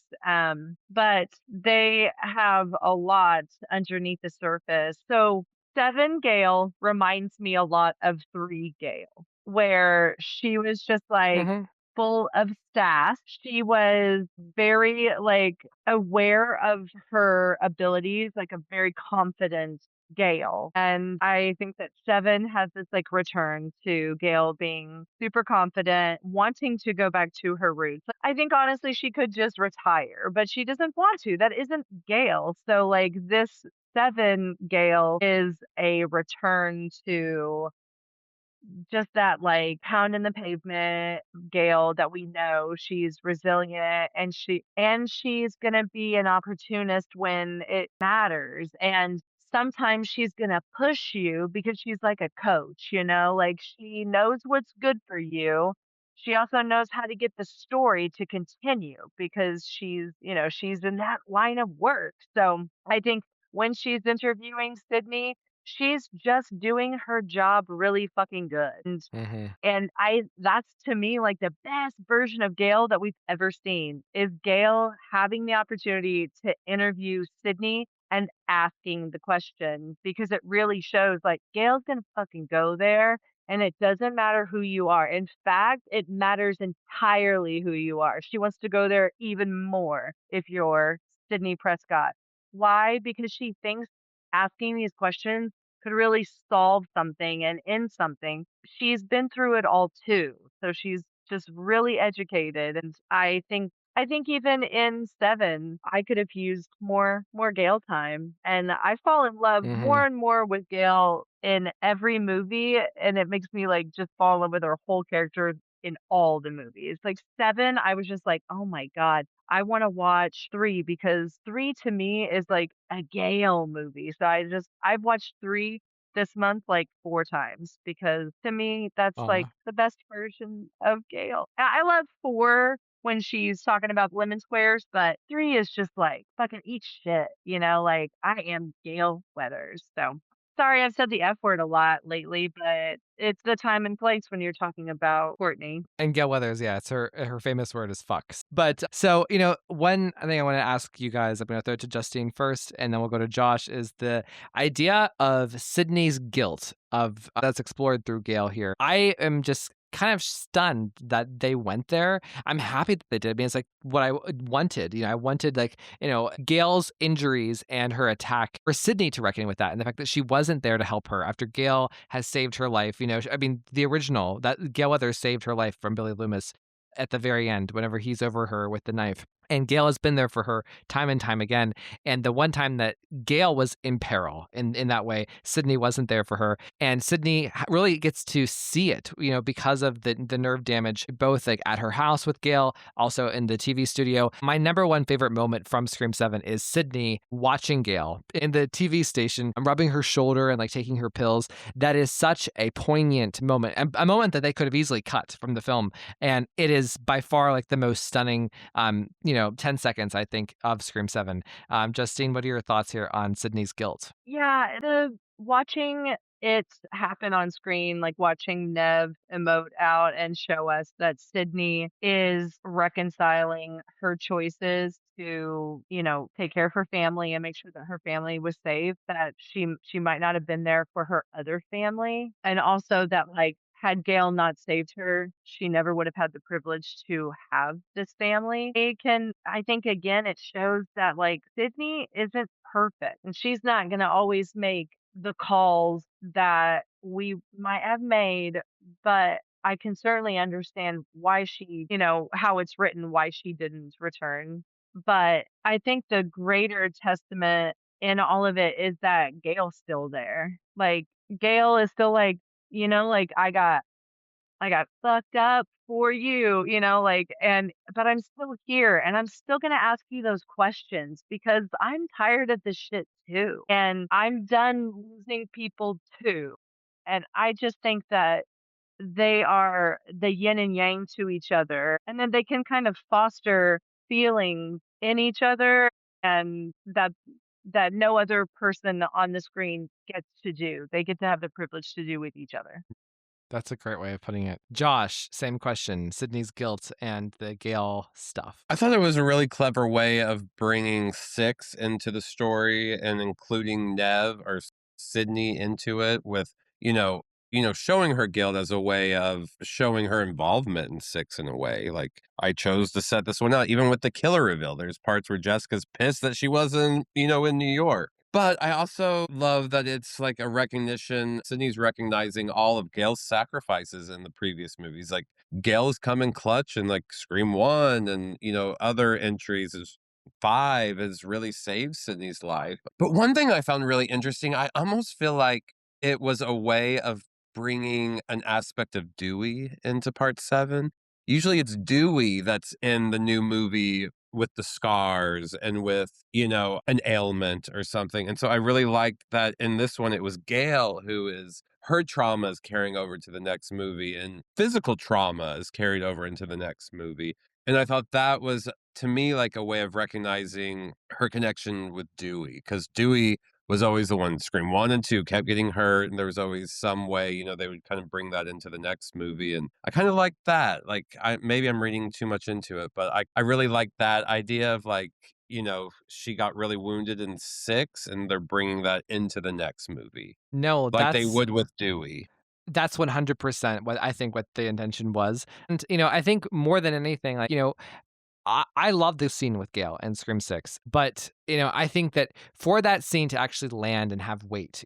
S4: But they have a lot underneath the surface. So 7 Gale reminds me a lot of 3 Gale, where she was just like
S1: Hmm.
S4: full of sass. She was very like aware of her abilities, like a very confident Gale. And I think that 7 has this like return to Gale being super confident, wanting to go back to her roots. I think honestly she could just retire, but she doesn't want to. That isn't Gale. So like this 7 Gale is a return to just that like pound in the pavement Gale that we know. She's resilient and she's gonna be an opportunist when it matters. And sometimes she's gonna push you because she's like a coach, like she knows what's good for you. She also knows how to get the story to continue because she's in that line of work. So I think when she's interviewing Sidney, she's just doing her job really fucking good.
S1: Hmm.
S4: And that's to me like the best version of Gale that we've ever seen is Gale having the opportunity to interview Sydney and asking the question because it really shows like Gale's gonna fucking go there and it doesn't matter who you are. In fact, it matters entirely who you are. She wants to go there even more if you're Sydney Prescott. Why? Because she thinks asking these questions could really solve something and end something. She's been through it all too. So she's just really educated and I think even in 7, I could have used more Gale time. And I fall in love
S1: Hmm.
S4: more and more with Gale in every movie and it makes me like just fall in love with her whole character in all the movies. Like 7, I was just like, "Oh my god, I want to watch 3 because 3 to me is like a Gale movie." So I've watched 3 this month like 4 times because to me that's like the best version of Gale. I love 4 when she's talking about lemon squares, but 3 is just like fucking eat shit, like I am Gale Weathers. So sorry I've said the F word a lot lately, but it's the time and place when you're talking about Courtney.
S1: And Gail Weathers, yeah, it's her famous word is fucks. But so, one thing I want to ask you guys, I'm gonna throw it to Justine first, and then we'll go to Josh, is the idea of Sydney's guilt of that's explored through Gail here. I am just kind of stunned that they went there. I'm happy that they did. I mean, it's like what I wanted. I wanted like, Gail's injuries and her attack for Sydney to reckon with that. And the fact that she wasn't there to help her after Gail has saved her life. I mean, the original that Gail Weathers saved her life from Billy Loomis at the very end, whenever he's over her with the knife. And Gail has been there for her time and time again. And the one time that Gail was in peril in that way, Sydney wasn't there for her. And Sydney really gets to see it, because of the nerve damage, both like at her house with Gail, also in the TV studio. My number one favorite moment from Scream 7 is Sydney watching Gail in the TV station, rubbing her shoulder and like taking her pills. That is such a poignant moment, a moment that they could have easily cut from the film. And it is by far like the most stunning, 10 seconds, I think, of Scream 7. Justine, what are your thoughts here on Sydney's guilt?
S4: Yeah, the watching it happen on screen, like watching Neve emote out and show us that Sydney is reconciling her choices to, take care of her family and make sure that her family was safe, that she might not have been there for her other family. And also that like had Gail not saved her, she never would have had the privilege to have this family. I think again, it shows that like Sydney isn't perfect and she's not going to always make the calls that we might have made, but I can certainly understand why she, how it's written, why she didn't return. But I think the greater testament in all of it is that Gail's still there. Like Gail is still like, like I got fucked up for you, like, but I'm still here and I'm still going to ask you those questions because I'm tired of this shit too. And I'm done losing people too. And I just think that they are the yin and yang to each other. And then they can kind of foster feelings in each other and that no other person on the screen gets to do. They get to have the privilege to do with each other.
S1: That's a great way of putting it. Josh, same question. Sydney's guilt and the Gail stuff.
S6: I thought it was a really clever way of bringing 6 into the story and including Neve or Sydney into it with, showing her guilt as a way of showing her involvement in 6 in a way. Like, I chose to set this one out, even with the killer reveal. There's parts where Jessica's pissed that she wasn't, in New York. But I also love that it's like a recognition. Sydney's recognizing all of Gail's sacrifices in the previous movies. Like Gail's come in clutch and like Scream 1 and, other entries is 5 has really saved Sydney's life. But one thing I found really interesting, I almost feel like it was a way of bringing an aspect of Dewey into part 7. Usually it's Dewey that's in the new movie with the scars and with, an ailment or something. And so I really liked that in this one, it was Gale who is her trauma is carrying over to the next movie and physical trauma is carried over into the next movie. And I thought that was to me like a way of recognizing her connection with Dewey, because Dewey was always the one. Scream 1 and 2 kept getting hurt, and there was always some way, they would kind of bring that into the next movie, and I kind of like that. Like, maybe I'm reading too much into it, but I really like that idea of like, she got really wounded in 6, and they're bringing that into the next movie,
S1: No,
S6: like they
S1: that's
S6: would with Dewey.
S1: that's 100% what I think what the intention was. And, I think more than anything, like, I love this scene with Gale and Scream 6, but, I think that for that scene to actually land and have weight,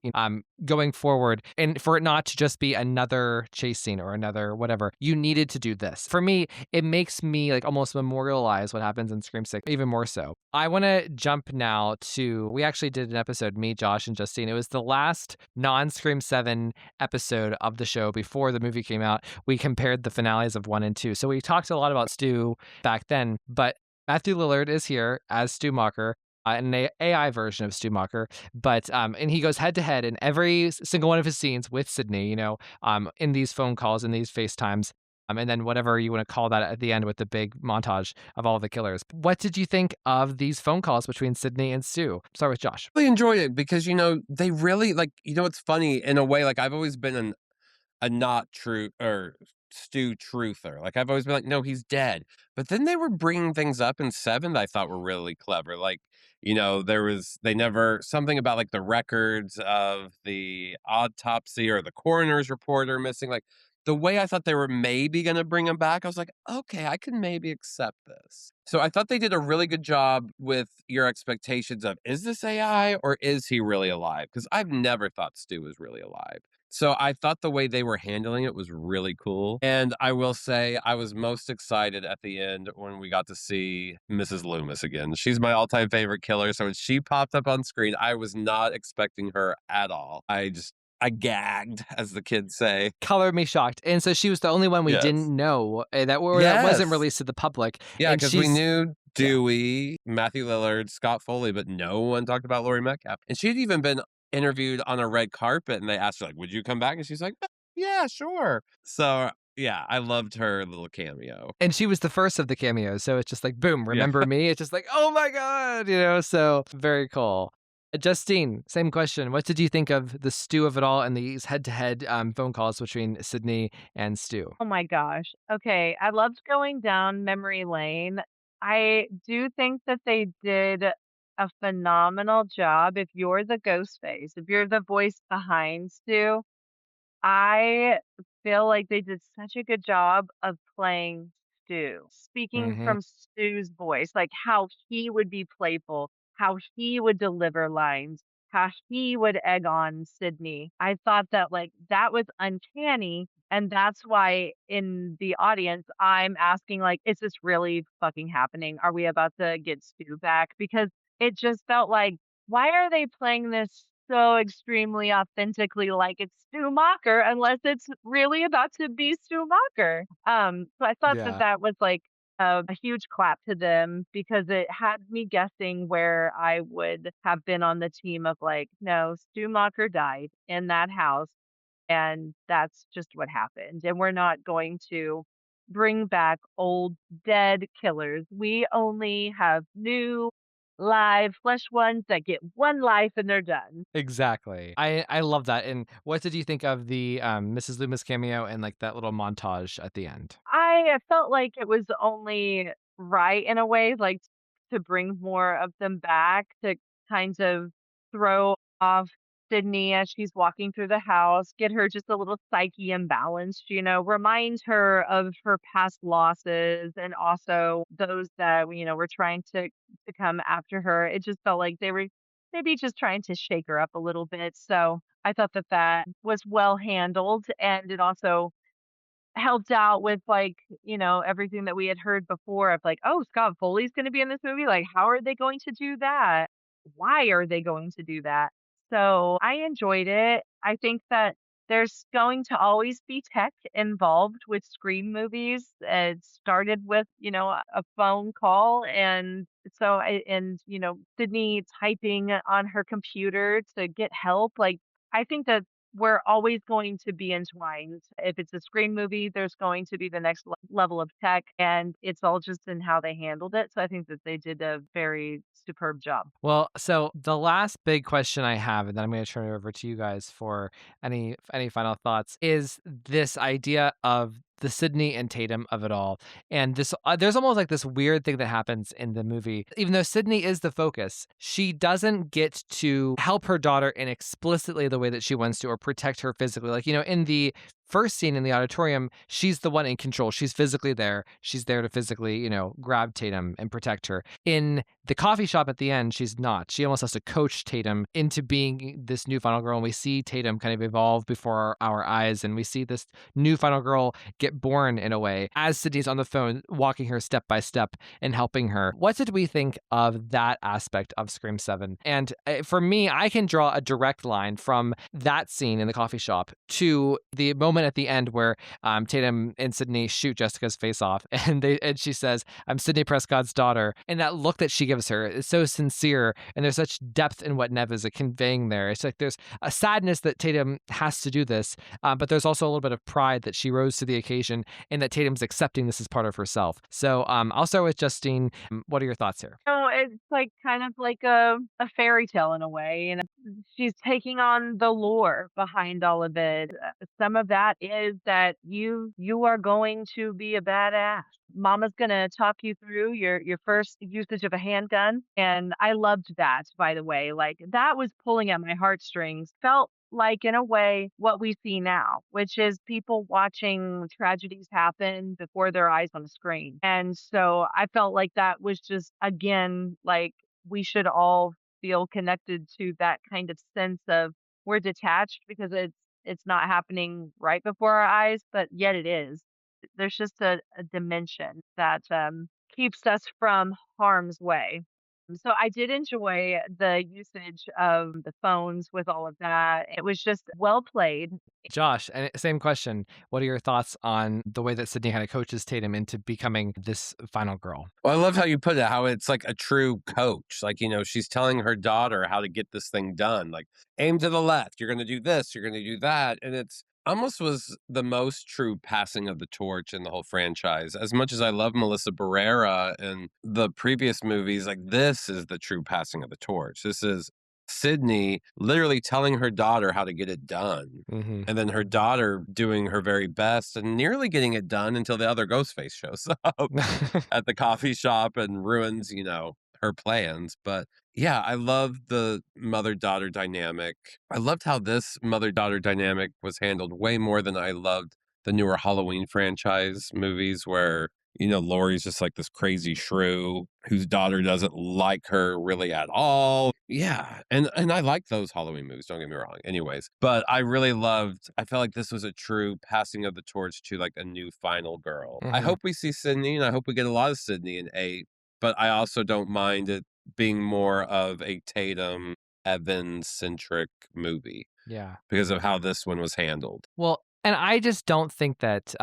S1: going forward, and for it not to just be another chase scene or another whatever, you needed to do this. For me, it makes me like almost memorialize what happens in Scream 6 even more so. I want to jump now to, we actually did an episode, me, Josh, and Justine. It was the last non-Scream 7 episode of the show before the movie came out. We compared the finales of 1 and 2. So we talked a lot about Stu back then, but Matthew Lillard is here as Stu Macher, an AI version of Stu Macher, but and he goes head to head in every single one of his scenes with Sidney, in these phone calls, in these FaceTimes, and then whatever you want to call that at the end with the big montage of all the killers. What did you think of these phone calls between Sidney and Stu? Start with Josh.
S6: Really enjoyed it because they really like, it's funny in a way. Like, I've always been a not true or Stu truther. Like, I've always been like, no, he's dead. But then they were bringing things up in 7 that I thought were really clever. Like, they never, something about like the records of the autopsy or the coroner's report are missing. Like, the way I thought they were maybe going to bring him back, I was like, okay, I can maybe accept this. So I thought they did a really good job with your expectations of, is this AI or is he really alive? Because I've never thought Stu was really alive. So I thought the way they were handling it was really cool. And I will say I was most excited at the end when we got to see Mrs. Loomis again. She's my all-time favorite killer. So when she popped up on screen, I was not expecting her at all. I gagged, as the kids say.
S1: Colored me shocked. And so she was the only one we
S6: Yes.
S1: didn't know that wasn't released to the public.
S6: Yeah,
S1: and
S6: because we knew Dewey, Matthew Lillard, Scott Foley, but no one talked about Laurie Metcalf. And she'd even been interviewed on a red carpet, and they asked her, like, would you come back? And she's like, yeah, sure. So, yeah, I loved her little cameo.
S1: And she was the first of the cameos. So it's just like, boom, remember me? It's just like, oh my God, so very cool. Justine, same question. What did you think of the Stu of it all and these head-to-head phone calls between Sidney and Stu?
S4: Oh my gosh. Okay, I loved going down memory lane. I do think that they did a phenomenal job. If you're the ghost face, if you're the voice behind Stu, I feel like they did such a good job of playing Stu, speaking
S1: Mm-hmm.
S4: from Stu's voice, like how he would be playful, how he would deliver lines, how he would egg on Sydney. I thought that like that was uncanny. And that's why in the audience, I'm asking like, is this really fucking happening? Are we about to get Stu back? Because it just felt like, why are they playing this so extremely authentically like it's Stu Macher unless it's really about to be Stu Macher. So I thought that
S1: Yeah.
S4: that was like a huge clap to them because it had me guessing where I would have been on the team of like, no, Stu Macher died in that house, and that's just what happened. And we're not going to bring back old dead killers. We only have new live flesh ones that get one life and they're done.
S1: Exactly. I love that. And what did you think of the Mrs. Loomis cameo and like that little montage at the end?
S4: I felt like it was only right in a way, like to bring more of them back to kind of throw off Sydney as she's walking through the house, get her just a little psyche imbalanced, remind her of her past losses and also those that, were trying to come after her. It just felt like they were maybe just trying to shake her up a little bit. So I thought that that was well handled, and it also helped out with, like, everything that we had heard before of like, "Oh, Scott Foley's gonna be in this movie, like, how are they going to do that? Why are they going to do that?" So, I enjoyed it. I think that there's going to always be tech involved with Scream movies. It started with, a phone call, and so Sydney typing on her computer to get help, like, I think that we're always going to be entwined. If it's a Scream movie, there's going to be the next level of tech, and it's all just in how they handled it. So I think that they did a very superb job.
S1: Well, so the last big question I have, and then I'm going to turn it over to you guys for any final thoughts, is this idea of the Sidney and Tatum of it all. And this there's almost like this weird thing that happens in the movie. Even though Sidney is the focus, she doesn't get to help her daughter in explicitly the way that she wants to, or protect her physically. Like, in the first scene in the auditorium, she's the one in control. She's physically there. She's there to physically, grab Tatum and protect her. In the coffee shop at the end, she's not. She almost has to coach Tatum into being this new final girl. And we see Tatum kind of evolve before our eyes. And we see this new final girl get born in a way as Sydney's on the phone, walking her step by step and helping her. What did we think of that aspect of Scream 7? And for me, I can draw a direct line from that scene in the coffee shop to the moment at the end where Tatum and Sidney shoot Jessica's face off, and she says, "I'm Sidney Prescott's daughter," and that look that she gives her is so sincere, and there's such depth in what Neve is conveying there. It's like there's a sadness that Tatum has to do this, but there's also a little bit of pride that she rose to the occasion and that Tatum's accepting this as part of herself. So I'll start with Justine. What are your thoughts here?
S4: No, it's like kind of like a fairy tale in a way. And she's taking on the lore behind all of it. Some of that is that you are going to be a badass. Mama's gonna talk you through your first usage of a handgun. And I loved that, by the way. Like that was pulling at my heartstrings. Felt like in a way what we see now, which is people watching tragedies happen before their eyes on the screen. And so I felt like that was just again like we should all feel connected to that kind of sense of we're detached because it's not happening right before our eyes, but yet it is. There's just a dimension that keeps us from harm's way. So I did enjoy the usage of the phones with all of that. It was just well played.
S1: Josh, and same question. What are your thoughts on the way that Sydney kind of coaches Tatum into becoming this final girl?
S6: Well, I love how you put it, how it's like a true coach. Like, she's telling her daughter how to get this thing done. Like, aim to the left. You're going to do this. You're going to do that. And it's almost was the most true passing of the torch in the whole franchise. As much as I love Melissa Barrera and the previous movies, like, this is the true passing of the torch. This is Sydney literally telling her daughter how to get it done.
S1: Mm-hmm.
S6: And then her daughter doing her very best and nearly getting it done until the other Ghostface shows up at the coffee shop and ruins, her plans. But yeah, I love the mother-daughter dynamic. I loved how this mother-daughter dynamic was handled way more than I loved the newer Halloween franchise movies where Laurie's just like this crazy shrew whose daughter doesn't like her really at all. Yeah. And I like those Halloween movies, don't get me wrong. Anyways, but I felt like this was a true passing of the torch to like a new final girl. I
S1: Mhm.
S6: hope we see Sydney and I hope we get a lot of Sydney in 8, but I also don't mind it being more of a Tatum Evans centric movie
S1: Yeah.
S6: because of how this one was handled.
S1: Well, and I just don't think that,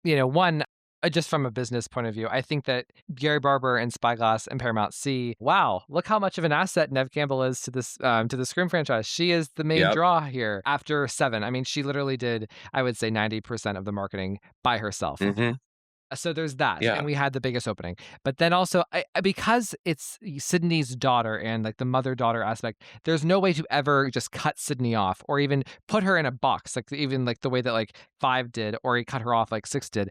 S1: one, just from a business point of view, I think that Gary Barber and Spyglass and Paramount see, wow, look how much of an asset Neve Campbell is to this, to the Scream franchise. She is the main
S6: Yep.
S1: draw here after 7. I mean, she literally did, I would say, 90% of the marketing by herself.
S6: Mm-hmm.
S1: So there's that,
S6: Yeah.
S1: and we had the biggest opening. But then also, because it's Sydney's daughter and like the mother-daughter aspect, there's no way to ever just cut Sydney off or even put her in a box, like even like the way that like 5 did, or he cut her off like 6 did.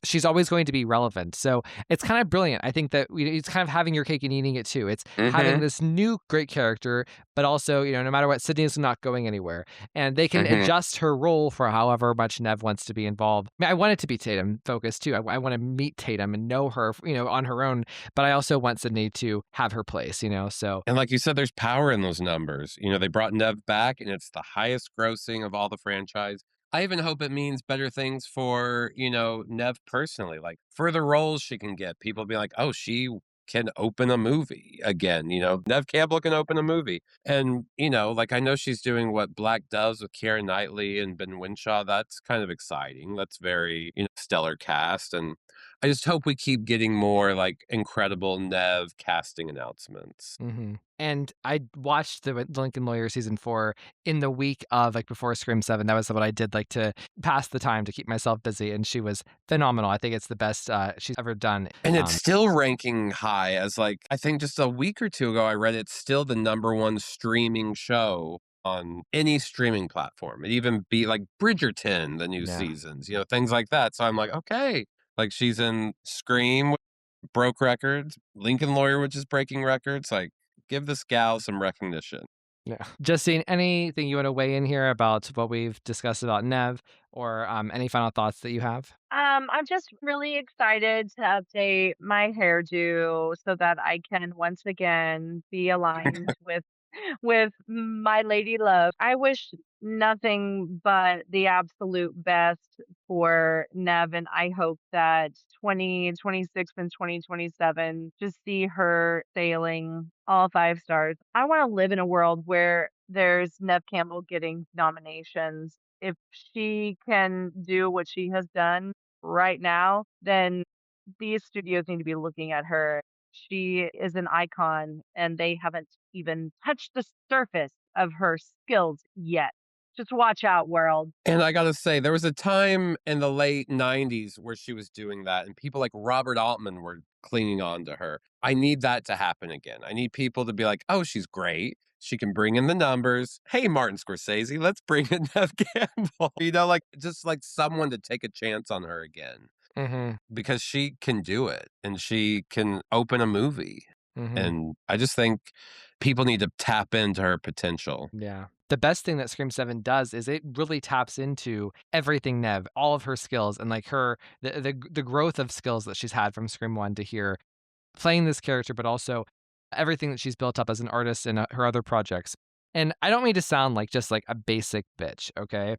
S1: She's always going to be relevant. So it's kind of brilliant. I think that it's kind of having your cake and eating it too. It's having this new great character, but also no matter what, Sydney is not going anywhere, and they can adjust her role for however much Neve wants to be involved. I mean, I want it to be Tatum focused too. I want to meet Tatum and know her, on her own, but I also want Sydney to have her place, so.
S6: And like you said, there's power in those numbers. They brought Neve back and it's the highest grossing of all the franchise. I even hope it means better things for, Neve personally, like further roles she can get. People be like, oh, she can open a movie again. Neve Campbell can open a movie. And, like I know she's doing what Black Doves with Keira Knightley and Ben Winshaw. That's kind of exciting. That's very, stellar cast. And I just hope we keep getting more like incredible Neve casting announcements.
S1: And I watched the Lincoln Lawyer season 4 in the week of like before Scream 7. That was what I did like to pass the time to keep myself busy. And she was phenomenal. I think it's the best she's ever done.
S6: And it's still ranking high as like, I think just a week or two ago, I read it's still the #1 streaming show on any streaming platform. It even beat like Bridgerton, the new
S1: Yeah.
S6: seasons, things like that. So I'm like, okay, like she's in Scream, which broke records, Lincoln Lawyer, which is breaking records. Like, give this gal some recognition.
S1: Yeah. Justine, anything you want to weigh in here about what we've discussed about Neve or any final thoughts that you have?
S4: I'm just really excited to update my hairdo so that I can once again be aligned with my lady love. I wish nothing but the absolute best for Neve, and I hope that 2026 and 2027 just see her sailing all 5 stars. I want to live in a world where there's Neve Campbell getting nominations. If she can do what she has done right now, then these studios need to be looking at her. She is an icon, and they haven't even touched the surface of her skills yet. Just watch out, world.
S6: And I gotta say, there was a time in the late '90s where she was doing that, and people like Robert Altman were clinging on to her. I need that to happen again. I need people to be like, "Oh, she's great. She can bring in the numbers. Hey, Martin Scorsese, let's bring in Neve Campbell." Like just like someone to take a chance on her again because she can do it and she can open a movie. And I just think people need to tap into her potential.
S1: Yeah. The best thing that Scream 7 does is it really taps into everything Neve, all of her skills and like the growth of skills that she's had from Scream 1 to here playing this character, but also everything that she's built up as an artist in her other projects. And I don't mean to sound like just like a basic bitch, okay?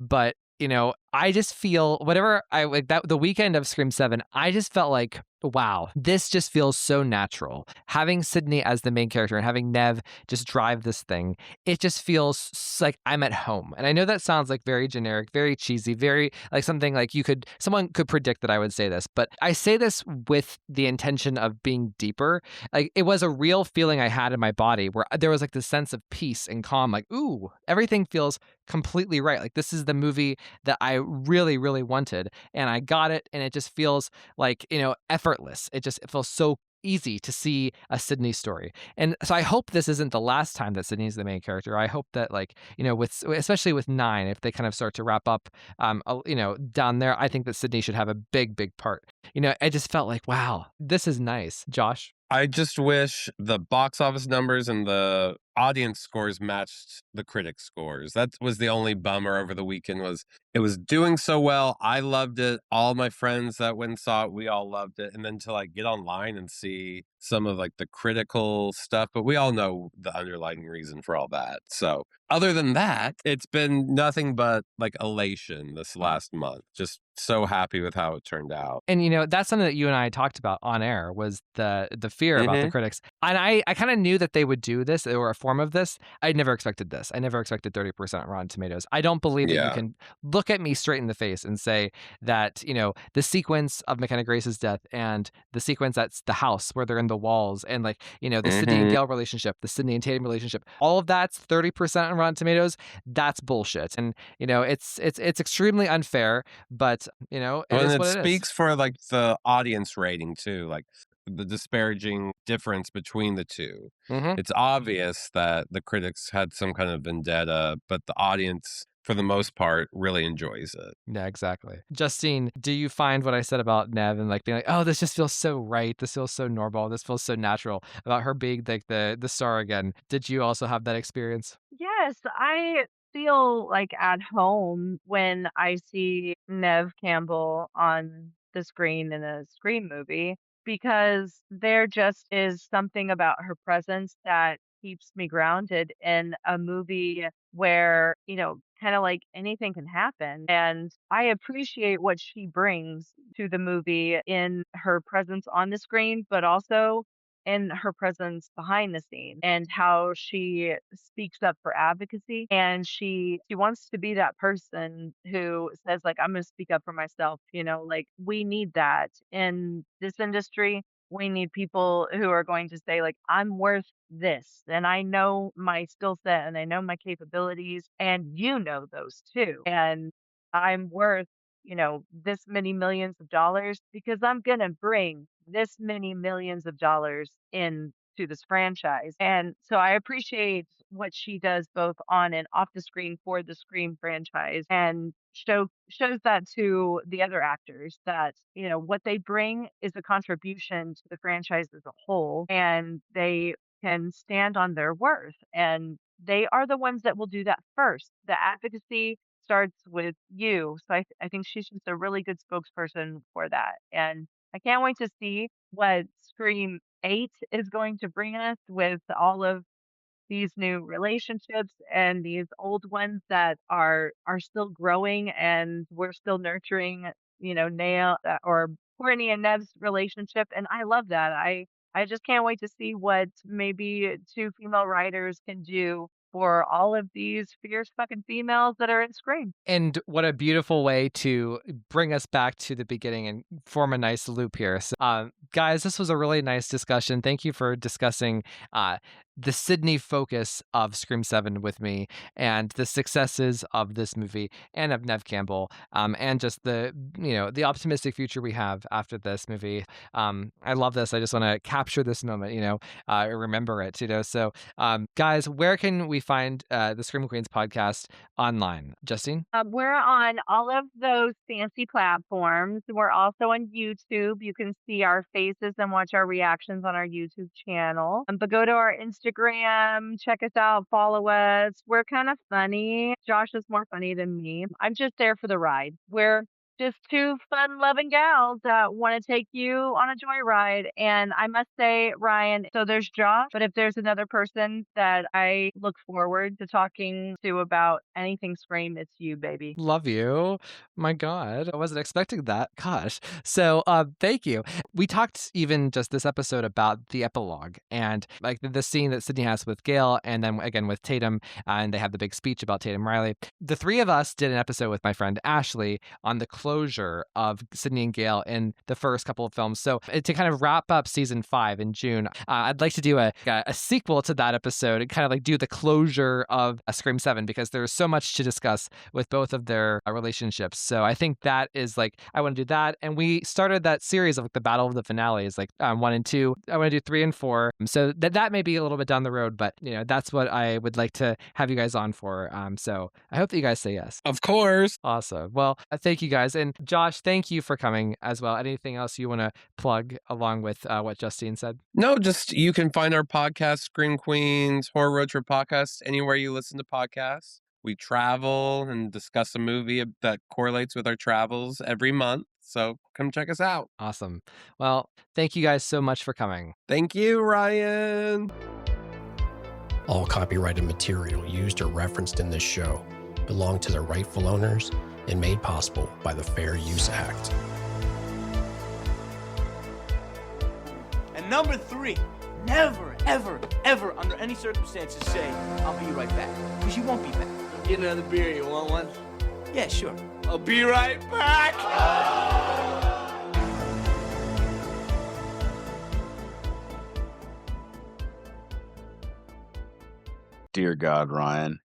S1: But, I just feel whatever I like that the weekend of Scream 7, I just felt like, wow, this just feels so natural. Having Sidney as the main character and having Neve just drive this thing, it just feels like I'm at home. And I know that sounds like very generic, very cheesy, very like something like someone could predict that I would say this, but I say this with the intention of being deeper. Like it was a real feeling I had in my body where there was like this sense of peace and calm, like, ooh, everything feels completely right. Like this is the movie that I really, really wanted and I got it. And it just feels like, effortless. It feels so easy to see a Sidney story. And so I hope this isn't the last time that Sidney's the main character. I hope that like, with, especially with 9, if they kind of start to wrap up, down there, I think that Sidney should have a big, big part. I just felt like, wow, this is nice. Josh?
S6: I just wish the box office numbers and the audience scores matched the critic scores. That was the only bummer over the weekend was it was doing so well. I loved it. All my friends that went and saw it, we all loved it. And then to like get online and see some of like the critical stuff, but we all know the underlying reason for all that. So other than that, it's been nothing but like elation this last month. Just so happy with how it turned out.
S1: And that's something that you and I talked about on air was the fear about the critics. And I kind of knew that they would do this or a form of this. I never expected this. I never expected 30% on Rotten Tomatoes. I don't believe that you can look at me straight in the face and say that, the sequence of McKenna Grace's death and the sequence that's the house where they're in the walls and like, the Sidney and Gale relationship, the Sidney and Tatum relationship, all of that's 30% on Rotten Tomatoes. That's bullshit. And, it's extremely unfair, but it
S6: speaks for like the audience rating too, like the disparaging difference between the two. It's obvious that the critics had some kind of vendetta, but the audience, for the most part, really enjoys it.
S1: Yeah, exactly. Justine, do you find what I said about Neve and like being like, oh, this just feels so right. This feels so normal. This feels so natural about her being like the star again. Did you also have that experience?
S4: Yes, I feel like at home when I see Neve Campbell on the screen in a Scream movie because there just is something about her presence that keeps me grounded in a movie where, kind of like anything can happen. And I appreciate what she brings to the movie in her presence on the screen, but also in her presence behind the scene and how she speaks up for advocacy. And she wants to be that person who says, like, I'm going to speak up for myself. Like, we need that in this industry. We need people who are going to say, like, I'm worth this, and I know my skill set and I know my capabilities, and you know those too. And I'm worth, this many millions of dollars because I'm going to bring this many millions of dollars in to this franchise. And so I appreciate what she does both on and off the screen for the Scream franchise, and shows that to the other actors that, what they bring is a contribution to the franchise as a whole, and they can stand on their worth. And they are the ones that will do that first. The advocacy starts with you. So I think she's just a really good spokesperson for that. And I can't wait to see what Scream 8 is going to bring us with all of these new relationships and these old ones that are still growing, and we're still nurturing, Nail or Courtney and Nev's relationship. And I love that. I just can't wait to see what maybe two female writers can do for all of these fierce fucking females that are in Scream.
S1: And what a beautiful way to bring us back to the beginning and form a nice loop here. So, guys, this was a really nice discussion. Thank you for discussing the Sidney focus of Scream 7 with me, and the successes of this movie and of Neve Campbell, and just the optimistic future we have after this movie. I love this. I just want to capture this moment, remember it, So, guys, where can we find the Scream Queens podcast online? Justine?
S4: We're on all of those fancy platforms. We're also on YouTube. You can see our faces and watch our reactions on our YouTube channel. But go to our Instagram, check us out, follow us. We're kind of funny. Josh is more funny than me. I'm just there for the ride. We're just two fun-loving gals that want to take you on a joyride. And I must say, Ryan, so there's Josh, but if there's another person that I look forward to talking to about anything Scream, it's you, baby.
S1: Love you. My God, I wasn't expecting that. Gosh. So thank you. We talked even just this episode about the epilogue and like the scene that Sidney has with Gale, and then again with Tatum, and they have the big speech about Tatum Riley. The three of us did an episode with my friend Ashley on the closure of Sidney and Gale in the first couple of films. So to kind of wrap up season 5 in June, I'd like to do a sequel to that episode and kind of like do the closure of Scream 7, because there's so much to discuss with both of their relationships. So I think that is like, I want to do that. And we started that series of like the battle of the finales, like 1 and 2. I want to do 3 and 4. So that may be a little bit down the road, but that's what I would like to have you guys on for. So I hope that you guys say yes.
S6: Of course.
S1: Awesome. Well, thank you guys. And Josh, thank you for coming as well. Anything else you want to plug along with what Justine said?
S6: No, just you can find our podcast, Scream Queens Horror Road Trip Podcast, anywhere you listen to podcasts. We travel and discuss a movie that correlates with our travels every month. So come check us out.
S1: Awesome. Well, thank you guys so much for coming.
S6: Thank you, Ryan.
S5: All copyrighted material used or referenced in this show belong to their rightful owners and made possible by the Fair Use Act.
S7: And number 3, never, ever, ever, under any circumstances say, I'll be right back. Because you won't be back.
S8: Get another beer, you want one?
S7: Yeah, sure.
S8: I'll be right back!
S9: Dear God, Ryan,